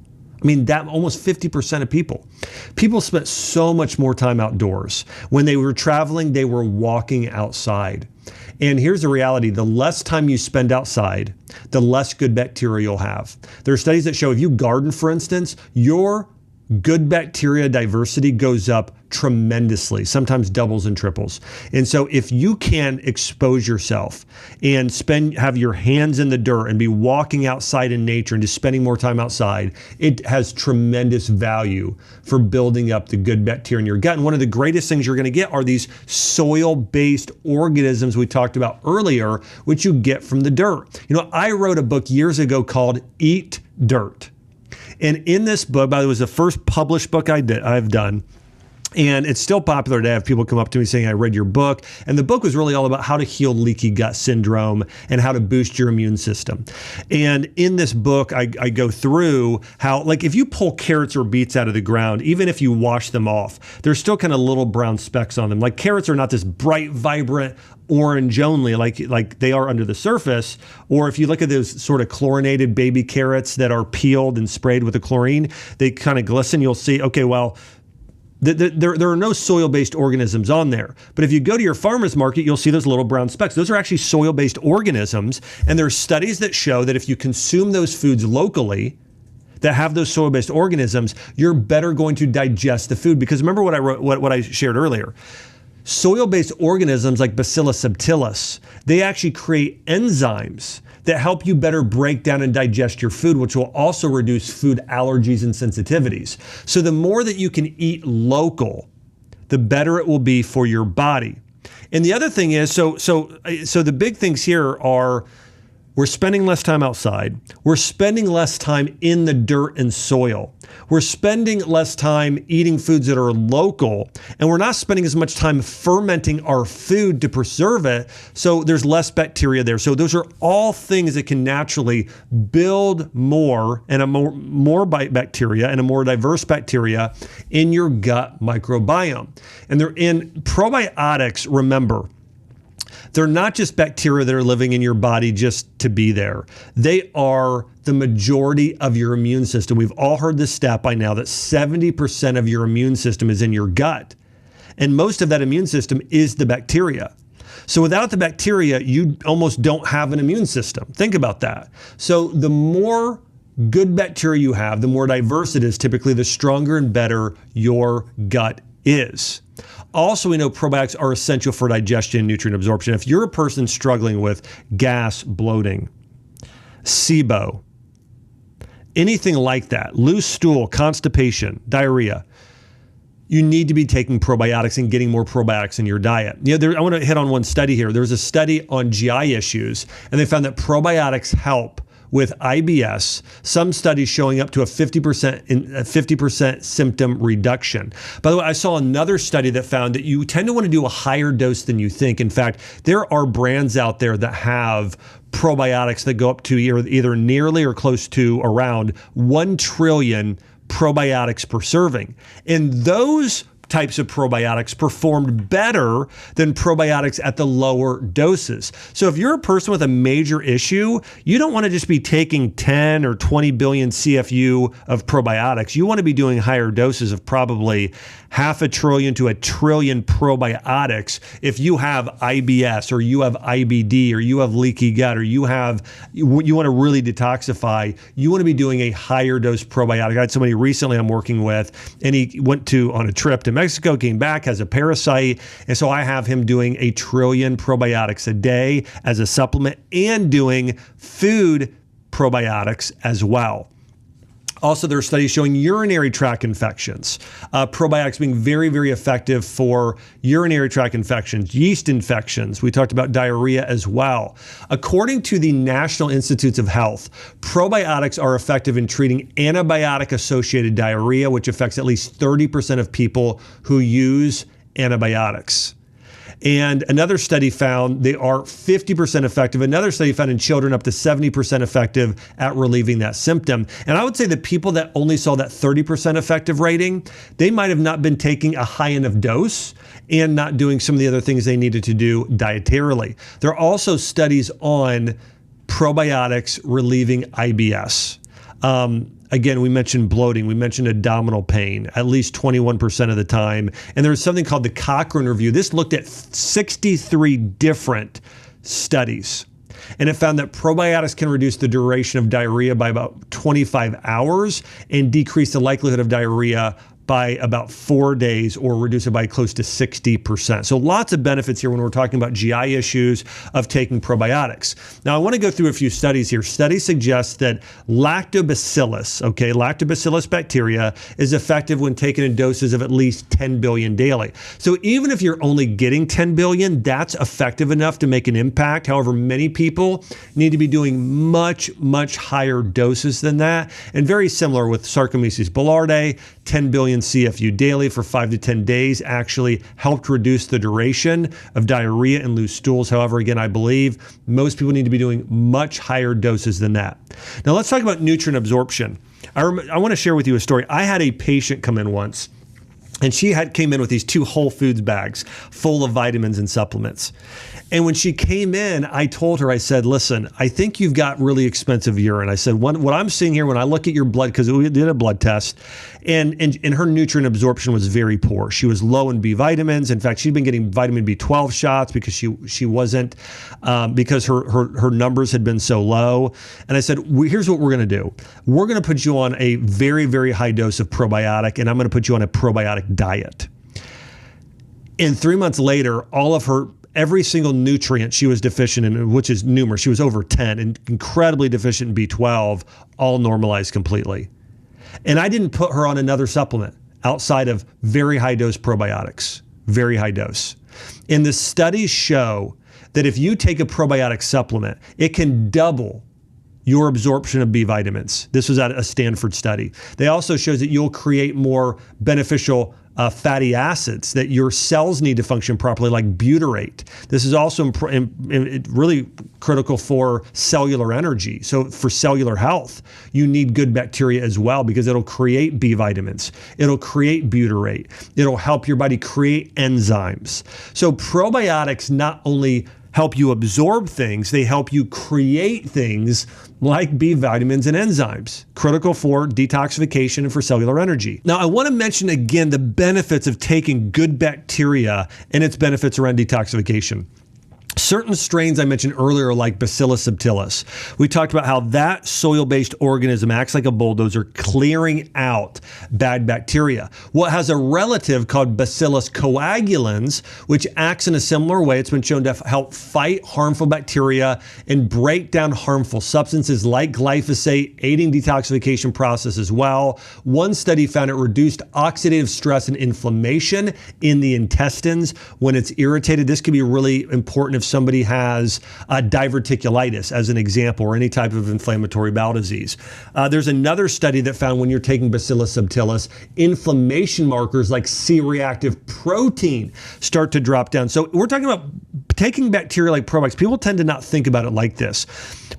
A: I mean, that almost 50% of people spent so much more time outdoors. When they were traveling, they were walking outside. And here's the reality: the less time you spend outside, the less good bacteria you'll have. There are studies that show if you garden, for instance, your good bacteria diversity goes up tremendously, sometimes doubles and triples. And so if you can expose yourself and have your hands in the dirt and be walking outside in nature and just spending more time outside, it has tremendous value for building up the good bacteria in your gut. And one of the greatest things you're going to get are these soil-based organisms we talked about earlier, which you get from the dirt. I wrote a book years ago called Eat Dirt. And in this book, by the way, it was the first published book I've done. And it's still popular today. I have people come up to me saying, I read your book. And the book was really all about how to heal leaky gut syndrome and how to boost your immune system. And in this book, I go through how, like, if you pull carrots or beets out of the ground, even if you wash them off, there's still kind of little brown specks on them. Like, carrots are not this bright, vibrant orange only like they are under the surface. Or if you look at those sort of chlorinated baby carrots that are peeled and sprayed with the chlorine, they kind of glisten. You'll see, okay, well, there are no soil-based organisms on there. But if you go to your farmer's market, you'll see those little brown specks. Those are actually soil-based organisms. And there are studies that show that if you consume those foods locally that have those soil-based organisms, you're better going to digest the food. Because remember what I wrote, what I shared earlier. Soil-based organisms like Bacillus subtilis, they actually create enzymes that help you better break down and digest your food, which will also reduce food allergies and sensitivities. So the more that you can eat local, the better it will be for your body. And the other thing is, so the big things here are, we're spending less time outside. We're spending less time in the dirt and soil. We're spending less time eating foods that are local, and we're not spending as much time fermenting our food to preserve it, so there's less bacteria there. So those are all things that can naturally build more and more bacteria and a more diverse bacteria in your gut microbiome. And they're in probiotics, remember, they're not just bacteria that are living in your body just to be there. They are the majority of your immune system. We've all heard this stat by now that 70% of your immune system is in your gut. And most of that immune system is the bacteria. So without the bacteria, you almost don't have an immune system. Think about that. So the more good bacteria you have, the more diverse it is, typically the stronger and better your gut is. Also, we know probiotics are essential for digestion and nutrient absorption. If you're a person struggling with gas, bloating, SIBO, anything like that, loose stool, constipation, diarrhea, you need to be taking probiotics and getting more probiotics in your diet. I want to hit on one study here. There was a study on GI issues, and they found that probiotics help with IBS, some studies showing up to a 50% symptom reduction. By the way, I saw another study that found that you tend to want to do a higher dose than you think. In fact, there are brands out there that have probiotics that go up to either nearly or close to around 1 trillion probiotics per serving. And those types of probiotics performed better than probiotics at the lower doses. So if you're a person with a major issue, you don't want to just be taking 10 or 20 billion CFU of probiotics. You want to be doing higher doses of probably 500 billion to 1 trillion probiotics if you have IBS or you have IBD or you have leaky gut or you want to really detoxify. You want to be doing a higher dose probiotic. I had somebody recently I'm working with, and he went on a trip to Mexico, came back, has a parasite. And so I have him doing 1 trillion probiotics a day as a supplement and doing food probiotics as well. Also, there are studies showing urinary tract infections. Probiotics being very, very effective for urinary tract infections, yeast infections. We talked about diarrhea as well. According to the National Institutes of Health, probiotics are effective in treating antibiotic-associated diarrhea, which affects at least 30% of people who use antibiotics. And another study found they are 50% effective. Another study found in children up to 70% effective at relieving that symptom. And I would say the people that only saw that 30% effective rating, they might have not been taking a high enough dose and not doing some of the other things they needed to do dietarily. There are also studies on probiotics relieving IBS. Again, we mentioned bloating, we mentioned abdominal pain, at least 21% of the time. And there was something called the Cochrane Review. This looked at 63 different studies. And it found that probiotics can reduce the duration of diarrhea by about 25 hours and decrease the likelihood of diarrhea by about 4 days, or reduce it by close to 60%. So lots of benefits here when we're talking about GI issues of taking probiotics. Now, I want to go through a few studies here. Studies suggest that lactobacillus bacteria is effective when taken in doses of at least 10 billion daily. So even if you're only getting 10 billion, that's effective enough to make an impact. However, many people need to be doing much, much higher doses than that. And very similar with Saccharomyces boulardii, 10 billion CFU daily for 5 to 10 days actually helped reduce the duration of diarrhea and loose stools. However, again, I believe most people need to be doing much higher doses than that. Now let's talk about nutrient absorption. I want to share with you a story. I had a patient come in once, and she came in with these 2 Whole Foods bags full of vitamins and supplements. And when she came in, I told her, I said, listen, I think you've got really expensive urine. I said, what I'm seeing here when I look at your blood, because we did a blood test, and her nutrient absorption was very poor. She was low in B vitamins. In fact, she'd been getting vitamin B12 shots because she wasn't, because her numbers had been so low. And I said, here's what we're going to do. We're going to put you on a very, very high dose of probiotic, and I'm going to put you on a probiotic diet. And 3 months later, every single nutrient she was deficient in, which is numerous, she was over 10 and incredibly deficient in B12, all normalized completely. And I didn't put her on another supplement outside of very high dose probiotics, very high dose. And the studies show that if you take a probiotic supplement, it can double your absorption of B vitamins. This was at a Stanford study. They also shows that you'll create more beneficial fatty acids that your cells need to function properly, like butyrate. This is also really critical for cellular energy. So for cellular health, you need good bacteria as well, because it'll create B vitamins. It'll create butyrate. It'll help your body create enzymes. So probiotics not only help you absorb things, they help you create things like B vitamins and enzymes, critical for detoxification and for cellular energy. Now, I want to mention again the benefits of taking good bacteria and its benefits around detoxification. Certain strains I mentioned earlier, like Bacillus subtilis, we talked about how that soil-based organism acts like a bulldozer, clearing out bad bacteria. Well, it has a relative called Bacillus coagulans, which acts in a similar way. It's been shown to help fight harmful bacteria and break down harmful substances like glyphosate, aiding detoxification process as well. One study found it reduced oxidative stress and inflammation in the intestines when it's irritated. This could be really important if somebody has diverticulitis, as an example, or any type of inflammatory bowel disease. There's another study that found when you're taking Bacillus subtilis, inflammation markers like C-reactive protein start to drop down. So we're talking about taking bacteria like probiotics. People tend to not think about it like this,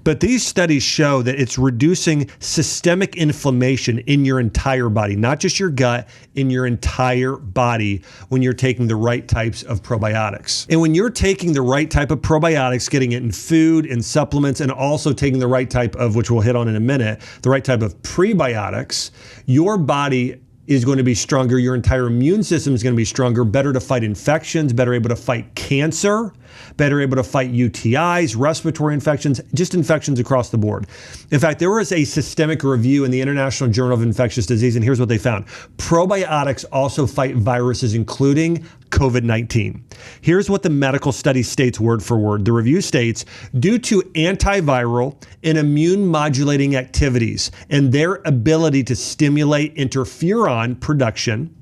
A: but these studies show that it's reducing systemic inflammation in your entire body, not just your gut, in your entire body when you're taking the right types of probiotics. And when you're taking the right type of probiotics, getting it in food and supplements, and also taking the right type of, which we'll hit on in a minute, the right type of prebiotics, your body is going to be stronger. Your entire immune system is going to be stronger, better to fight infections, better able to fight cancer, better able to fight UTIs, respiratory infections, just infections across the board. In fact, there was a systemic review in the International Journal of Infectious Disease, and here's what they found. Probiotics also fight viruses, including COVID-19. Here's what the medical study states word for word. The review states, due to antiviral and immune modulating activities and their ability to stimulate interferon production,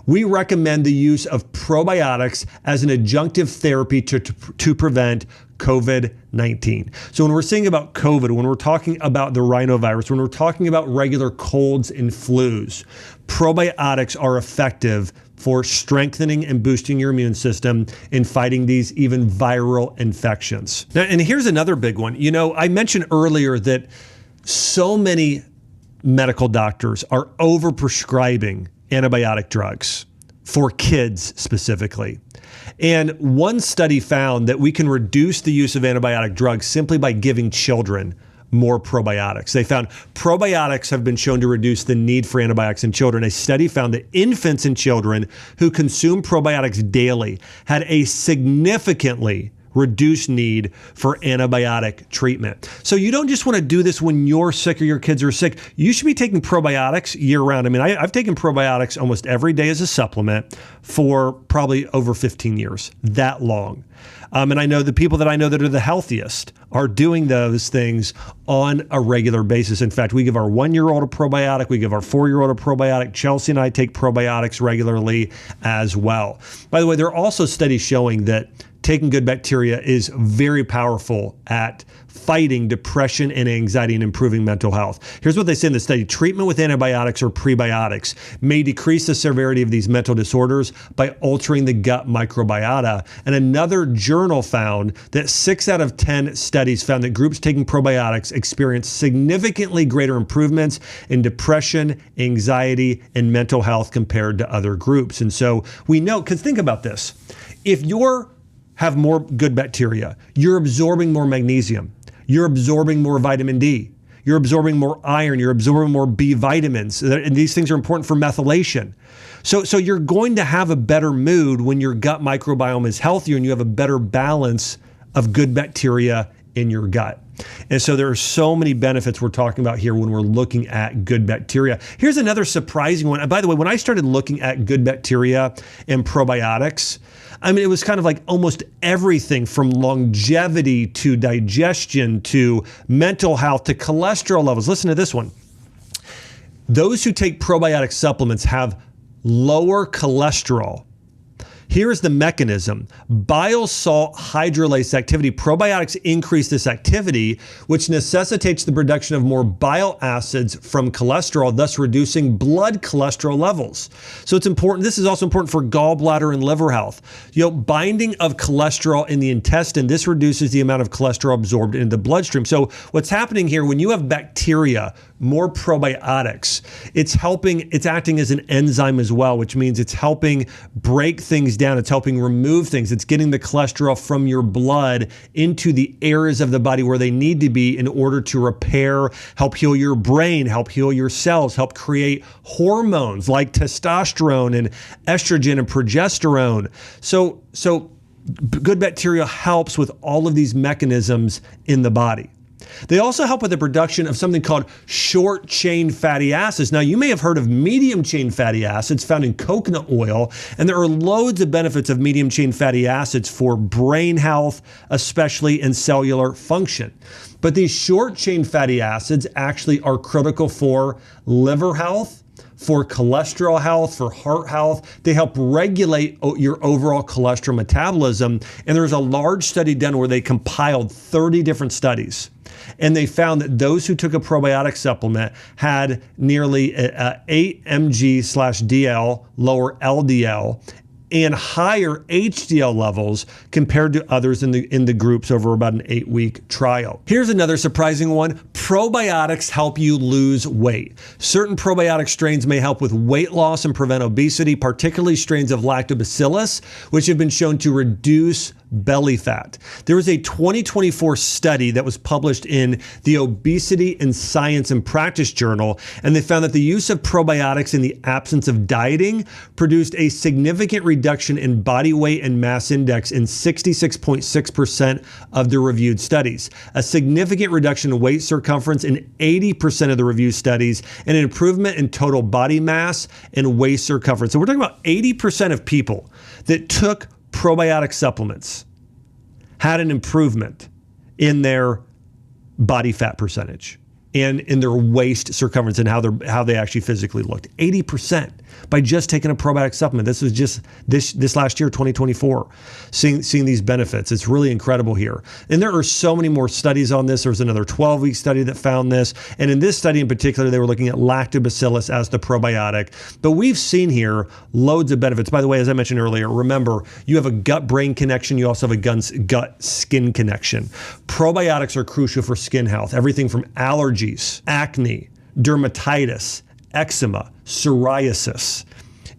A: we recommend the use of probiotics as an adjunctive therapy to prevent COVID-19. So when we're saying about COVID, when we're talking about the rhinovirus, when we're talking about regular colds and flus, probiotics are effective for strengthening and boosting your immune system in fighting these even viral infections. Now, and here's another big one. You know, I mentioned earlier that so many medical doctors are overprescribing antibiotic drugs for kids specifically. And one study found that we can reduce the use of antibiotic drugs simply by giving children more probiotics. They found probiotics have been shown to reduce the need for antibiotics in children. A study found that infants and children who consume probiotics daily had a significantly reduced need for antibiotic treatment. So you don't just want to do this when you're sick or your kids are sick. You should be taking probiotics year round. I mean, I've taken probiotics almost every day as a supplement for probably over 15 years, that long. And I know the people that I know that are the healthiest are doing those things on a regular basis. In fact, we give our 1-year-old a probiotic. We give our 4-year-old a probiotic. Chelsea and I take probiotics regularly as well. By the way, there are also studies showing that taking good bacteria is very powerful at fighting depression and anxiety and improving mental health. Here's what they say in the study. Treatment with antibiotics or prebiotics may decrease the severity of these mental disorders by altering the gut microbiota. And another journal found that 6 out of 10 studies found that groups taking probiotics experienced significantly greater improvements in depression, anxiety, and mental health compared to other groups. And so we know, because think about this. If you're have more good bacteria, you're absorbing more magnesium, you're absorbing more vitamin D, you're absorbing more iron, you're absorbing more B vitamins, and these things are important for methylation. So you're going to have a better mood when your gut microbiome is healthier and you have a better balance of good bacteria in your gut. And so there are so many benefits we're talking about here when we're looking at good bacteria. Here's another surprising one. And by the way, when I started looking at good bacteria and probiotics, I mean, it was kind of like almost everything from longevity to digestion to mental health to cholesterol levels. Listen to this one. Those who take probiotic supplements have lower cholesterol. Here's the mechanism. Bile salt hydrolase activity. Probiotics increase this activity, which necessitates the production of more bile acids from cholesterol, thus reducing blood cholesterol levels. So it's important. This is also important for gallbladder and liver health. You know, binding of cholesterol in the intestine, this reduces the amount of cholesterol absorbed into the bloodstream. So what's happening here, when you have bacteria, more probiotics, it's acting as an enzyme as well, which means it's helping break things down. It's helping remove things. It's getting the cholesterol from your blood into the areas of the body where they need to be in order to repair, help heal your brain, help heal your cells, help create hormones like testosterone and estrogen and progesterone. So good bacteria helps with all of these mechanisms in the body. They also help with the production of something called short-chain fatty acids. Now, you may have heard of medium-chain fatty acids found in coconut oil, and there are loads of benefits of medium-chain fatty acids for brain health, especially in cellular function. But these short-chain fatty acids actually are critical for liver health, for cholesterol health, for heart health. They help regulate your overall cholesterol metabolism. And there's a large study done where they compiled 30 different studies. And they found that those who took a probiotic supplement had nearly 8 mg/dl lower LDL and higher HDL levels compared to others in the groups over about an 8-week trial. Here's another surprising one. Probiotics help you lose weight. Certain probiotic strains may help with weight loss and prevent obesity, particularly strains of lactobacillus, which have been shown to reduce belly fat. There was a 2024 study that was published in the Obesity in Science and Practice journal, and they found that the use of probiotics in the absence of dieting produced a significant reduction reduction in body weight and mass index in 66.6% of the reviewed studies, a significant reduction in waist circumference in 80% of the reviewed studies, and an improvement in total body mass and waist circumference. So we're talking about 80% of people that took probiotic supplements had an improvement in their body fat percentage and in their waist circumference and how they actually physically looked. 80% by just taking a probiotic supplement. This was just this last year, 2024, seeing these benefits. It's really incredible here. And there are so many more studies on this. There's another 12-week study that found this. And in this study in particular, they were looking at lactobacillus as the probiotic. But we've seen here loads of benefits. By the way, as I mentioned earlier, remember, you have a gut-brain connection. You also have a gut-skin connection. Probiotics are crucial for skin health. Everything from allergies, acne, dermatitis, eczema, psoriasis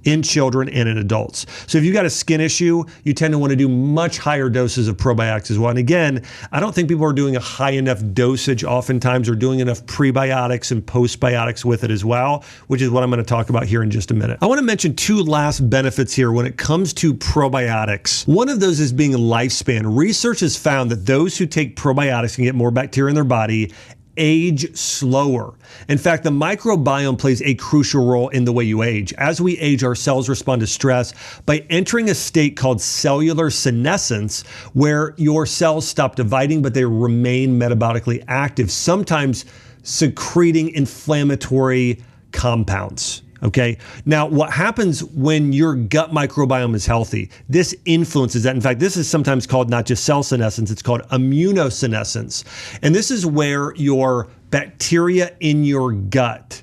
A: in children and in adults. So if you've got a skin issue, you tend to want to do much higher doses of probiotics as well. And again, I don't think people are doing a high enough dosage oftentimes, or doing enough prebiotics and postbiotics with it as well, which is what I'm going to talk about here in just a minute. I want to mention two last benefits here when it comes to probiotics. One of those is being lifespan. Research has found that those who take probiotics can get more bacteria in their body, age slower. In fact, the microbiome plays a crucial role in the way you age. As we age, our cells respond to stress by entering a state called cellular senescence, where your cells stop dividing, but they remain metabolically active, sometimes secreting inflammatory compounds. Okay. Now, what happens when your gut microbiome is healthy? This influences that. In fact, this is sometimes called not just cell senescence, it's called immunosenescence. And this is where your bacteria in your gut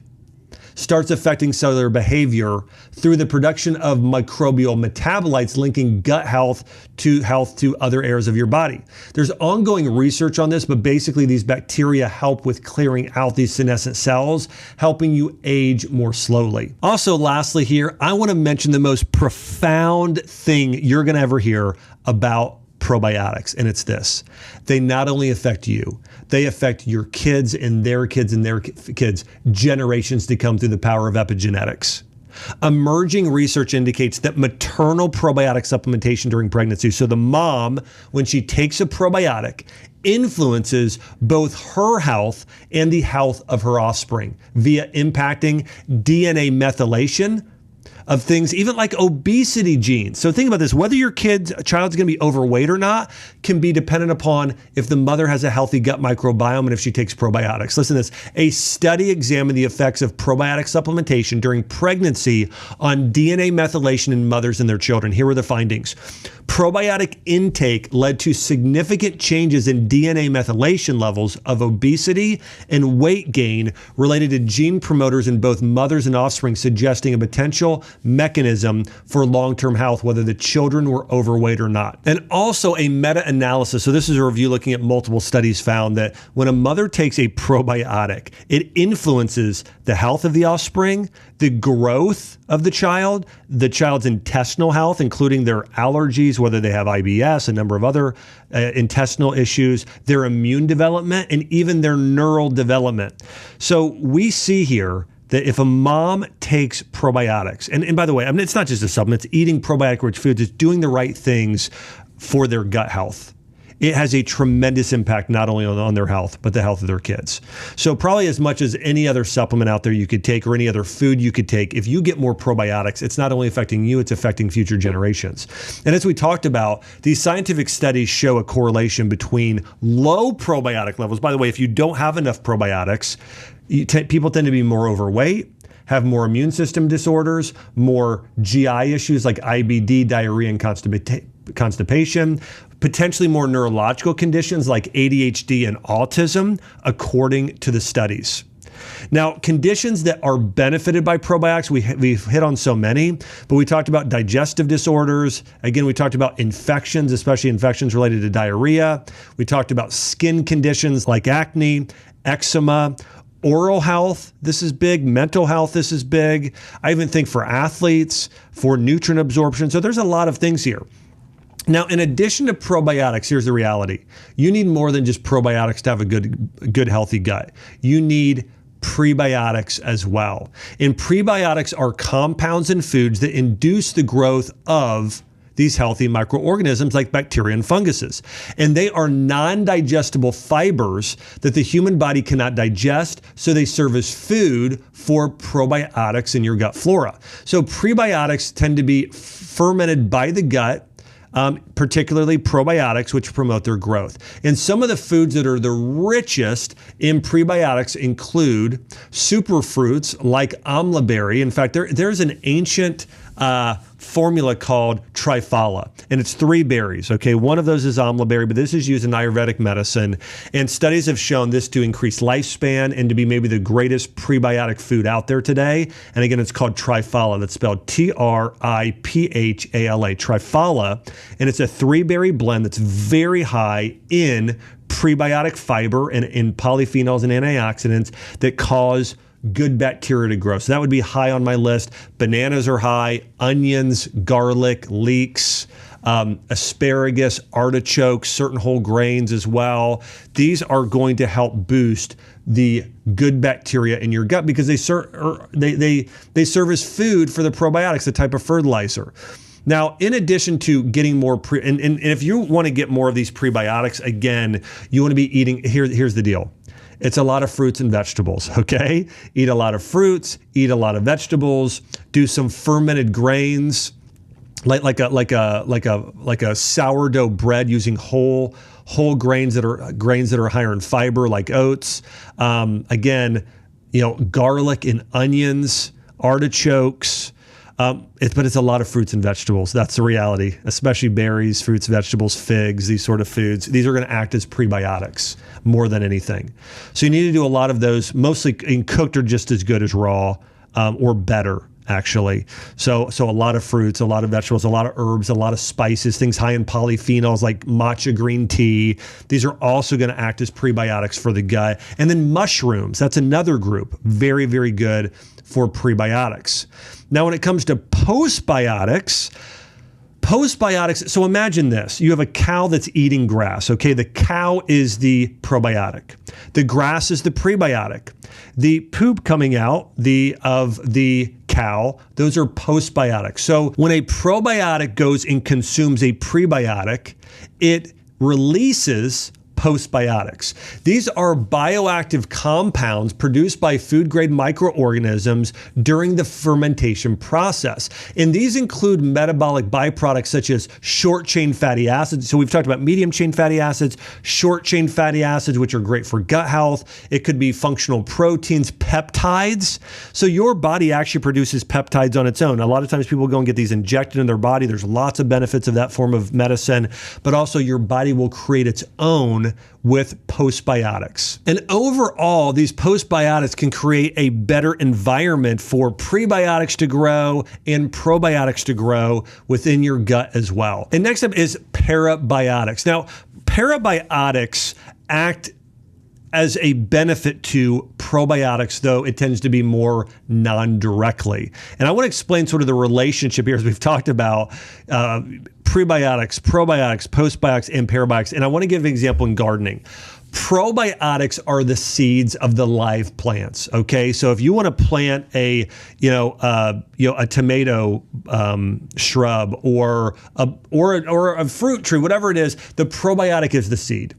A: starts affecting cellular behavior through the production of microbial metabolites linking gut health to other areas of your body. There's ongoing research on this, but basically these bacteria help with clearing out these senescent cells, helping you age more slowly. Also, lastly here, I want to mention the most profound thing you're going to ever hear about probiotics, and it's this. They not only affect you, they affect your kids and their kids and their kids, generations to come through the power of epigenetics. Emerging research indicates that maternal probiotic supplementation during pregnancy, so the mom, when she takes a probiotic, influences both her health and the health of her offspring via impacting DNA methylation of things, even like obesity genes. So think about this, whether your child's going to be overweight or not can be dependent upon if the mother has a healthy gut microbiome and if she takes probiotics. Listen to this, a study examined the effects of probiotic supplementation during pregnancy on DNA methylation in mothers and their children. Here were the findings. Probiotic intake led to significant changes in DNA methylation levels of obesity and weight gain related to gene promoters in both mothers and offspring, suggesting a potential mechanism for long-term health, whether the children were overweight or not. And also a meta-analysis, so this is a review looking at multiple studies, found that when a mother takes a probiotic, it influences the health of the offspring, the growth of the child's intestinal health, including their allergies, whether they have IBS, a number of other intestinal issues, their immune development, and even their neural development. So we see here that if a mom takes probiotics, and by the way, I mean, it's not just a supplement, it's eating probiotic-rich foods, it's doing the right things for their gut health. It has a tremendous impact not only on their health, but the health of their kids. So probably as much as any other supplement out there you could take or any other food you could take, if you get more probiotics, it's not only affecting you, it's affecting future generations. And as we talked about, these scientific studies show a correlation between low probiotic levels. By the way, if you don't have enough probiotics, people tend to be more overweight, have more immune system disorders, more GI issues like IBD, diarrhea, and constipation, potentially more neurological conditions like ADHD and autism, according to the studies. Now, conditions that are benefited by probiotics, we've hit on so many, but we talked about digestive disorders. Again, we talked about infections, especially infections related to diarrhea. We talked about skin conditions like acne, eczema, oral health, this is big. Mental health, this is big. I even think for athletes, for nutrient absorption. So there's a lot of things here. Now, in addition to probiotics, here's the reality. You need more than just probiotics to have a good healthy gut. You need prebiotics as well. And prebiotics are compounds in foods that induce the growth of these healthy microorganisms like bacteria and funguses. And they are non-digestible fibers that the human body cannot digest, so they serve as food for probiotics in your gut flora. So prebiotics tend to be fermented by the gut, particularly probiotics, which promote their growth. And some of the foods that are the richest in prebiotics include superfruits like amla berry. In fact, there's an ancient formula called triphala, and it's 3 berries. Okay, one of those is amla berry, but this is used in Ayurvedic medicine, and studies have shown this to increase lifespan and to be maybe the greatest prebiotic food out there today. And again, it's called triphala. That's spelled Triphala, triphala, and it's a 3-berry blend that's very high in prebiotic fiber and in polyphenols and antioxidants that cause good bacteria to grow. So that would be high on my list. Bananas are high, onions, garlic, leeks, asparagus, artichokes, certain whole grains as well. These are going to help boost the good bacteria in your gut because they serve as food for the probiotics, a type of fertilizer. Now, in addition to getting more, and if you want to get more of these prebiotics, again, you want to be eating, here's the deal. It's a lot of fruits and vegetables, okay? Eat a lot of fruits, eat a lot of vegetables, do some fermented grains, like a sourdough bread using whole grains that are higher in fiber, like oats. Again, garlic and onions, artichokes. But it's a lot of fruits and vegetables. That's the reality, especially berries, fruits, vegetables, figs, these sort of foods. These are going to act as prebiotics more than anything. So you need to do a lot of those, mostly in cooked or just as good as raw, or better, actually. So a lot of fruits, a lot of vegetables, a lot of herbs, a lot of spices, things high in polyphenols like matcha green tea. These are also going to act as prebiotics for the gut. And then mushrooms, that's another group, very, very good for prebiotics. Now, when it comes to postbiotics, so imagine this. You have a cow that's eating grass, okay? The cow is the probiotic. The grass is the prebiotic. The poop coming out of the cow, those are postbiotics. So when a probiotic goes and consumes a prebiotic, it releases postbiotics. These are bioactive compounds produced by food-grade microorganisms during the fermentation process. And these include metabolic byproducts such as short-chain fatty acids. So we've talked about medium-chain fatty acids, short-chain fatty acids, which are great for gut health. It could be functional proteins, peptides. So your body actually produces peptides on its own. A lot of times people go and get these injected in their body. There's lots of benefits of that form of medicine, but also your body will create its own with postbiotics. And overall, these postbiotics can create a better environment for prebiotics to grow and probiotics to grow within your gut as well. And next up is parabiotics. Now, parabiotics act as a benefit to probiotics, though it tends to be more non-directly. And I want to explain sort of the relationship here as we've talked about prebiotics, probiotics, postbiotics, and parabiotics. And I want to give an example in gardening. Probiotics are the seeds of the live plants. Okay, so if you want to plant a tomato shrub or a fruit tree, whatever it is, the probiotic is the seed.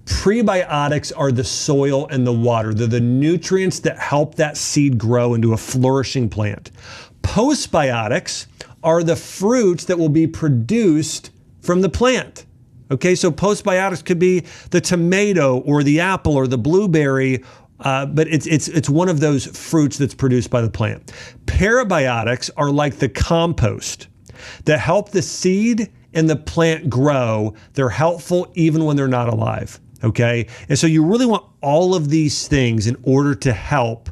A: Prebiotics are the soil and the water. They're the nutrients that help that seed grow into a flourishing plant. Postbiotics are the fruits that will be produced from the plant. Okay, so postbiotics could be the tomato or the apple or the blueberry, but it's one of those fruits that's produced by the plant. Parabiotics are like the compost that help the seed and the plant grow. They're helpful even when they're not alive, okay? And so you really want all of these things in order to help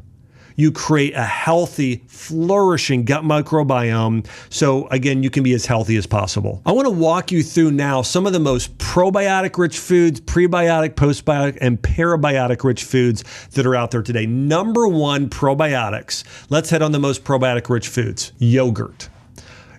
A: you create a healthy, flourishing gut microbiome. So again, you can be as healthy as possible. I want to walk you through now some of the most probiotic-rich foods, prebiotic, postbiotic, and parabiotic-rich foods that are out there today. Number one, probiotics. Let's head on the most probiotic-rich foods. Yogurt.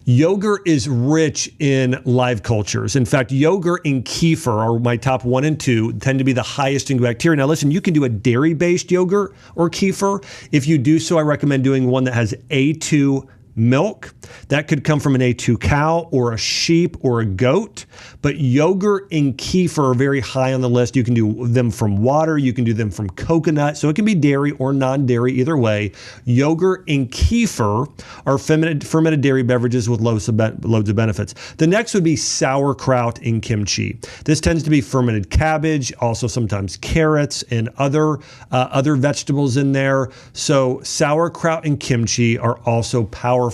A: Yogurt is rich in live cultures. In fact, yogurt and kefir are my top 1 and 2, tend to be the highest in bacteria. Now listen, you can do a dairy-based yogurt or kefir. If you do so, I recommend doing one that has A2 milk. That could come from an A2 cow or a sheep or a goat, but yogurt and kefir are very high on the list. You can do them from water, you can do them from coconut, so it can be dairy or non-dairy, either way. Yogurt and kefir are fermented dairy beverages with loads of benefits. The next would be sauerkraut and kimchi. This tends to be fermented cabbage, also sometimes carrots and other vegetables in there. So sauerkraut and kimchi are also powerful.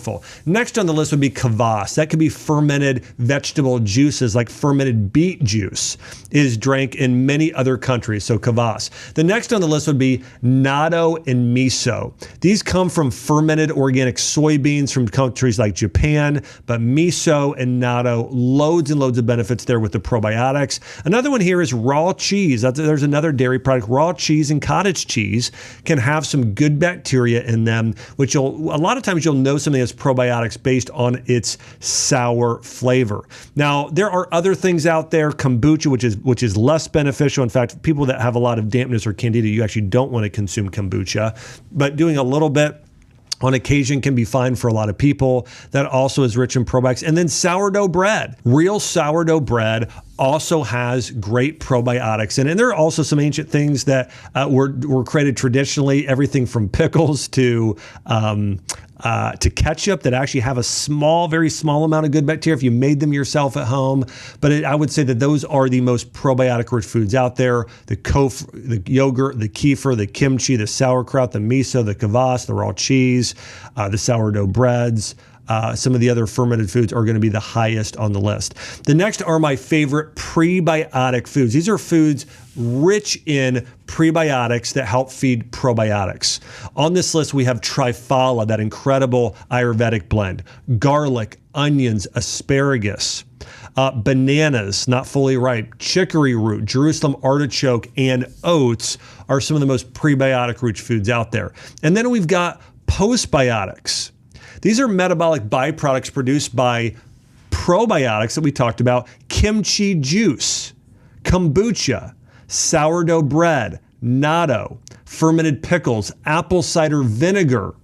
A: Next on the list would be kvass. That could be fermented vegetable juices, like fermented beet juice is drank in many other countries, so kvass. The next on the list would be natto and miso. These come from fermented organic soybeans from countries like Japan, but miso and natto, loads and loads of benefits there with the probiotics. Another one here is raw cheese. There's another dairy product. Raw cheese and cottage cheese can have some good bacteria in them, which a lot of times you'll know something as probiotics based on its sour flavor. Now, there are other things out there, kombucha, which is less beneficial. In fact, people that have a lot of dampness or candida, you actually don't want to consume kombucha, but doing a little bit on occasion can be fine for a lot of people. That also is rich in probiotics. And then sourdough bread. Real sourdough bread also has great probiotics in it. And there are also some ancient things that were created traditionally, everything from pickles to ketchup that actually have a very small amount of good bacteria if you made them yourself at home. But I would say that those are the most probiotic-rich foods out there. The yogurt, the kefir, the kimchi, the sauerkraut, the miso, the kvass, the raw cheese, the sourdough breads. Some of the other fermented foods are going to be the highest on the list. The next are my favorite prebiotic foods. These are foods rich in prebiotics that help feed probiotics. On this list, we have triphala, that incredible Ayurvedic blend, garlic, onions, asparagus, bananas, not fully ripe, chicory root, Jerusalem artichoke, and oats are some of the most prebiotic-rich foods out there. And then we've got postbiotics. These are metabolic byproducts produced by probiotics that we talked about: kimchi juice, kombucha, sourdough bread, natto, fermented pickles, apple cider vinegar,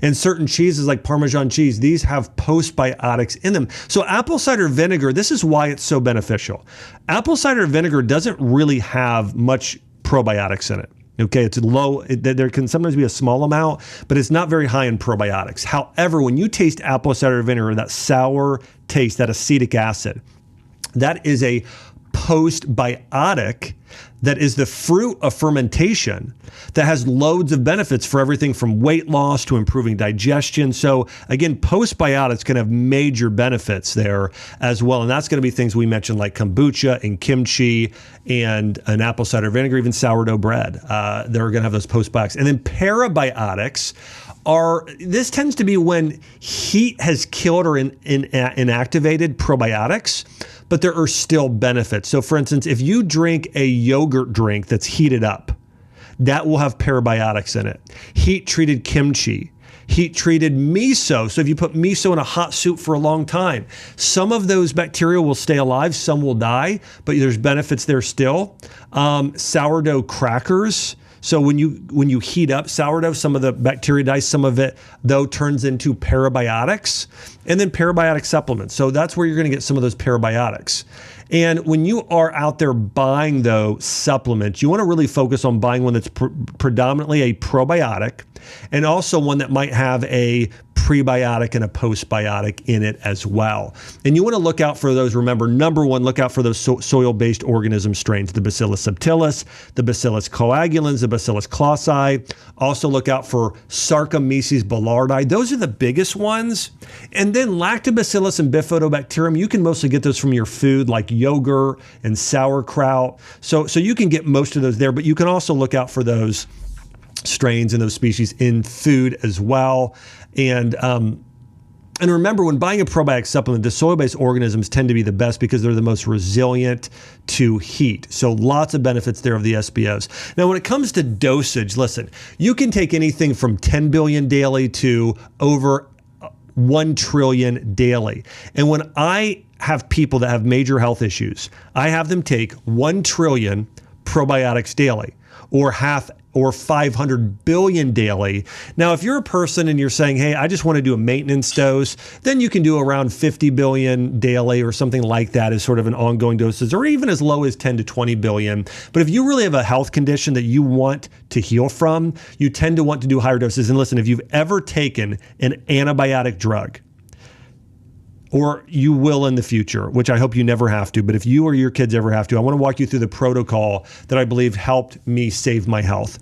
A: and certain cheeses like Parmesan cheese. These have postbiotics in them. So apple cider vinegar, this is why it's so beneficial. Apple cider vinegar doesn't really have much probiotics in it. Okay, it's low. There can sometimes be a small amount, but it's not very high in probiotics. However, when you taste apple cider vinegar, that sour taste, that acetic acid, that is a postbiotic that is the fruit of fermentation that has loads of benefits for everything from weight loss to improving digestion. So again, postbiotics can have major benefits there as well. And that's going to be things we mentioned like kombucha and kimchi and an apple cider vinegar, even sourdough bread. They're going to have those postbiotics. And then prebiotics this tends to be when heat has killed or inactivated probiotics, but there are still benefits. So for instance, if you drink a yogurt drink that's heated up, that will have prebiotics in it. Heat-treated kimchi, heat-treated miso. So if you put miso in a hot soup for a long time, some of those bacteria will stay alive, some will die, but there's benefits there still. Sourdough crackers. So when you heat up sourdough, some of the bacteria dies, some of it, though, turns into prebiotics. And then prebiotic supplements. So that's where you're going to get some of those prebiotics. And when you are out there buying those supplements, you want to really focus on buying one that's predominantly a probiotic and also one that might have a prebiotic and a postbiotic in it as well. And you want to look out for those. Remember, number one, look out for those soil-based organism strains, the Bacillus subtilis, the Bacillus coagulans, the Bacillus clausii. Also look out for Saccharomyces boulardii. Those are the biggest ones. And then Lactobacillus and Bifidobacterium, you can mostly get those from your food like yogurt and sauerkraut. So you can get most of those there, but you can also look out for those strains and those species in food as well. And remember, when buying a probiotic supplement, the soil-based organisms tend to be the best because they're the most resilient to heat. So lots of benefits there of the SBOs. Now, when it comes to dosage, listen, you can take anything from 10 billion daily to over 1 trillion daily. And when I have people that have major health issues, I have them take 1 trillion probiotics daily, or 500 billion daily. Now, if you're a person and you're saying, hey, I just want to do a maintenance dose, then you can do around 50 billion daily or something like that as sort of an ongoing doses, or even as low as 10 to 20 billion. But if you really have a health condition that you want to heal from, you tend to want to do higher doses. And listen, if you've ever taken an antibiotic drug, or you will in the future, which I hope you never have to, but if you or your kids ever have to, I want to walk you through the protocol that I believe helped me save my health.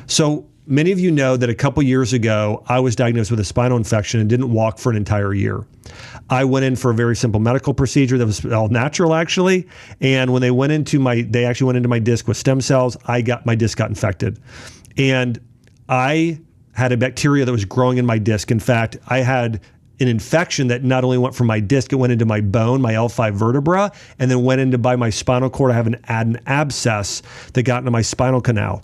A: So many of you know that a couple years ago, I was diagnosed with a spinal infection and didn't walk for an entire year. I went in for a very simple medical procedure that was all natural, actually. And when they actually went into my disc with stem cells, my disc got infected. And I had a bacteria that was growing in my disc. In fact, I had an infection that not only went from my disc, it went into my bone, my L5 vertebra, and then went by my spinal cord. I have an abscess that got into my spinal canal.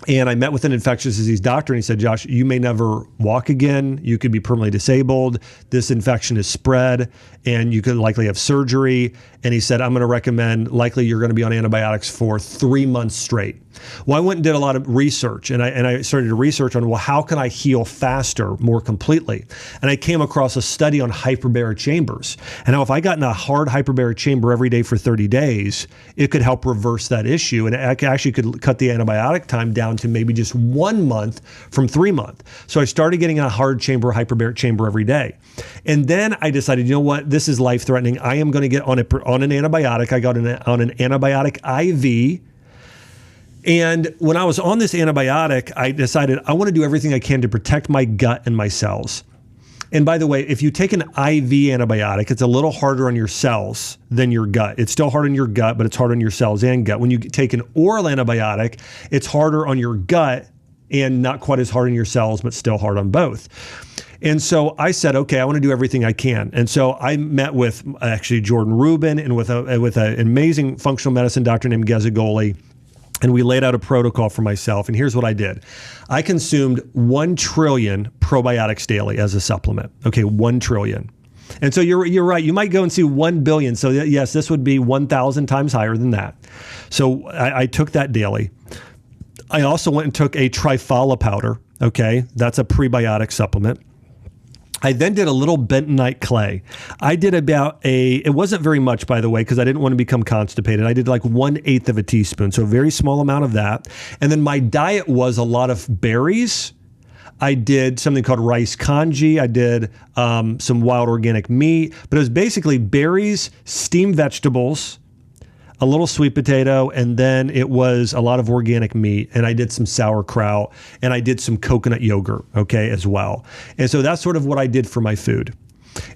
A: And I met with an infectious disease doctor, and he said, Josh, you may never walk again. You could be permanently disabled. This infection is spread, and you could likely have surgery. And he said, I'm going to recommend, likely you're going to be on antibiotics for 3 months straight. Well, I went and did a lot of research, and I started to research on, well, how can I heal faster, more completely? And I came across a study on hyperbaric chambers. And how if I got in a hard hyperbaric chamber every day for 30 days, it could help reverse that issue. And it actually could cut the antibiotic time down to maybe just 1 month from 3 months. So I started getting in a hard chamber, hyperbaric chamber every day. And then I decided, you know what, this is life-threatening. I am going to get on an antibiotic. I got on an antibiotic IV. And when I was on this antibiotic, I decided I want to do everything I can to protect my gut and my cells. And by the way, if you take an IV antibiotic, it's a little harder on your cells than your gut. It's still hard on your gut, but it's hard on your cells and gut. When you take an oral antibiotic, it's harder on your gut and not quite as hard on your cells, but still hard on both. And so I said, okay, I want to do everything I can. And so I met with actually Jordan Rubin and with an amazing functional medicine doctor named Gezagoli. And we laid out a protocol for myself. And here's what I did. I consumed 1 trillion probiotics daily as a supplement. Okay, 1 trillion. And so you're right. You might go and see 1 billion. So yes, this would be 1,000 times higher than that. So I took that daily. I also went and took a triphala powder. Okay, that's a prebiotic supplement. I then did a little bentonite clay. I did it wasn't very much, by the way, because I didn't want to become constipated. I did like 1/8 of a teaspoon, so a very small amount of that. And then my diet was a lot of berries. I did something called rice congee. I did some wild organic meat, but it was basically berries, steamed vegetables, a little sweet potato, and then it was a lot of organic meat, and I did some sauerkraut, and I did some coconut yogurt, okay, as well. And so that's sort of what I did for my food.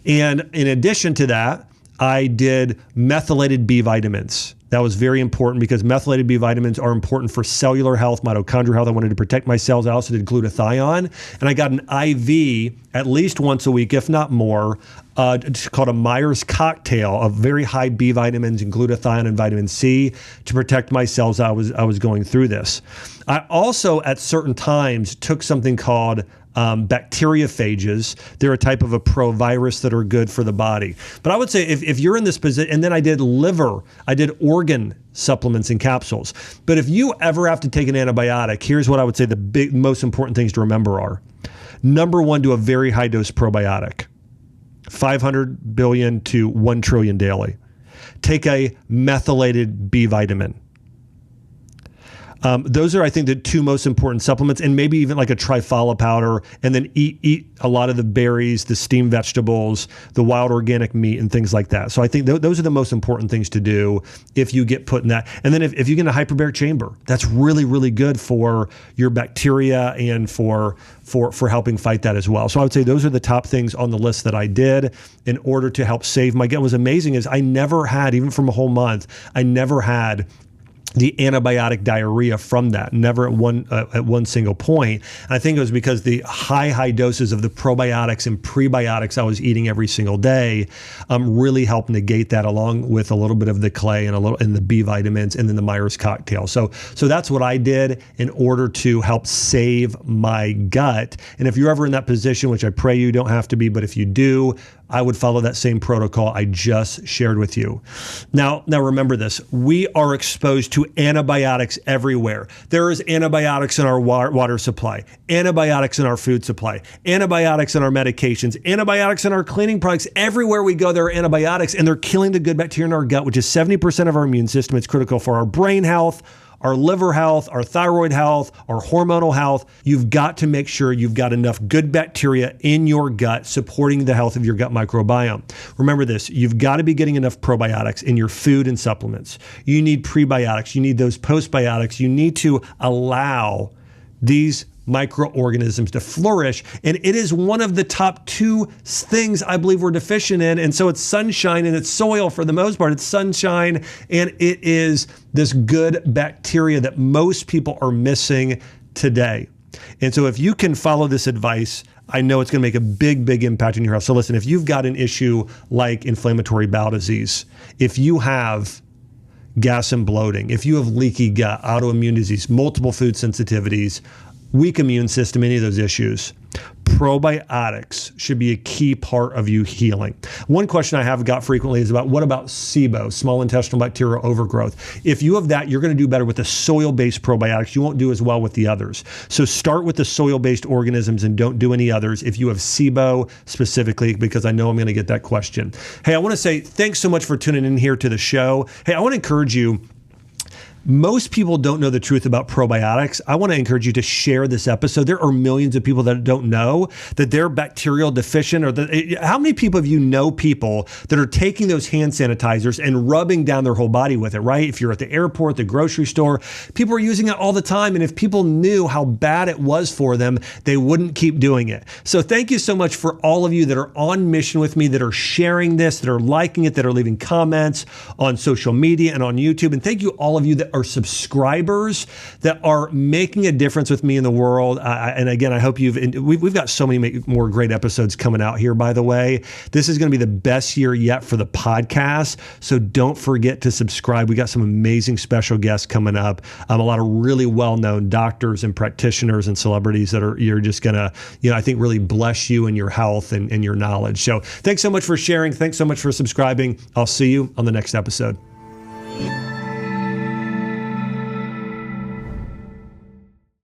A: And in addition to that, I did methylated B vitamins. That was very important because methylated B vitamins are important for cellular health, mitochondrial health. I wanted to protect my cells. I also did glutathione, and I got an IV at least once a week, if not more. It's called a Myers cocktail of very high B vitamins and glutathione and vitamin C to protect my cells. I was going through this. I also, at certain times, took something called bacteriophages. They're a type of a provirus that are good for the body. But I would say if you're in this position, and then I did organ supplements and capsules. But if you ever have to take an antibiotic, here's what I would say the most important things to remember are. Number one, do a very high dose probiotic. 500 billion to 1 trillion daily. Take a methylated B vitamin. Those are, I think, the two most important supplements, and maybe even like a triphala powder, and then eat a lot of the berries, the steamed vegetables, the wild organic meat, and things like that. So I think those are the most important things to do if you get put in that. And then if you get in a hyperbaric chamber, that's really, really good for your bacteria and for helping fight that as well. So I would say those are the top things on the list that I did in order to help save my gut. What was amazing is I never had, even from a whole month, I never had the antibiotic diarrhea from that, never at one single point. And I think it was because the high doses of the probiotics and prebiotics I was eating every single day really helped negate that, along with a little bit of the clay and the B vitamins and then the Myers cocktail. So that's what I did in order to help save my gut. And if you're ever in that position, which I pray you don't have to be, but if you do, I would follow that same protocol I just shared with you. Now remember this, we are exposed to antibiotics everywhere. There is antibiotics in our water supply, antibiotics in our food supply, antibiotics in our medications, antibiotics in our cleaning products. Everywhere we go, there are antibiotics, and they're killing the good bacteria in our gut, which is 70% of our immune system. It's critical for our brain health, our liver health, our thyroid health, our hormonal health. You've got to make sure you've got enough good bacteria in your gut supporting the health of your gut microbiome. Remember this, you've got to be getting enough probiotics in your food and supplements. You need prebiotics, you need those postbiotics. You need to allow these microorganisms to flourish. And it is one of the top 2 things I believe we're deficient in. And so it's sunshine and it's soil for the most part. It's sunshine and it is this good bacteria that most people are missing today. And so if you can follow this advice, I know it's going to make a big impact in your health. So listen, if you've got an issue like inflammatory bowel disease, if you have gas and bloating, if you have leaky gut, autoimmune disease, multiple food sensitivities, weak immune system, any of those issues, probiotics should be a key part of you healing. One question I have got frequently is what about SIBO, small intestinal bacterial overgrowth? If you have that, you're going to do better with the soil-based probiotics. You won't do as well with the others. So start with the soil-based organisms and don't do any others if you have SIBO specifically, because I know I'm going to get that question. Hey, I want to say thanks so much for tuning in here to the show. Hey, I want to encourage you. Most people don't know the truth about probiotics. I want to encourage you to share this episode. There are millions of people that don't know that they're bacterial deficient. How many people have you know people that are taking those hand sanitizers and rubbing down their whole body with it, right? If you're at the airport, the grocery store, people are using it all the time. And if people knew how bad it was for them, they wouldn't keep doing it. So thank you so much for all of you that are on mission with me, that are sharing this, that are liking it, that are leaving comments on social media and on YouTube. And thank you all of you that are subscribers that are making a difference with me in the world. And again, I hope we've got so many more great episodes coming out here, by the way. This is going to be the best year yet for the podcast. So don't forget to subscribe. We got some amazing special guests coming up. A lot of really well-known doctors and practitioners and celebrities that you're just going to, I think really bless you in your health and your knowledge. So thanks so much for sharing. Thanks so much for subscribing. I'll see you on the next episode.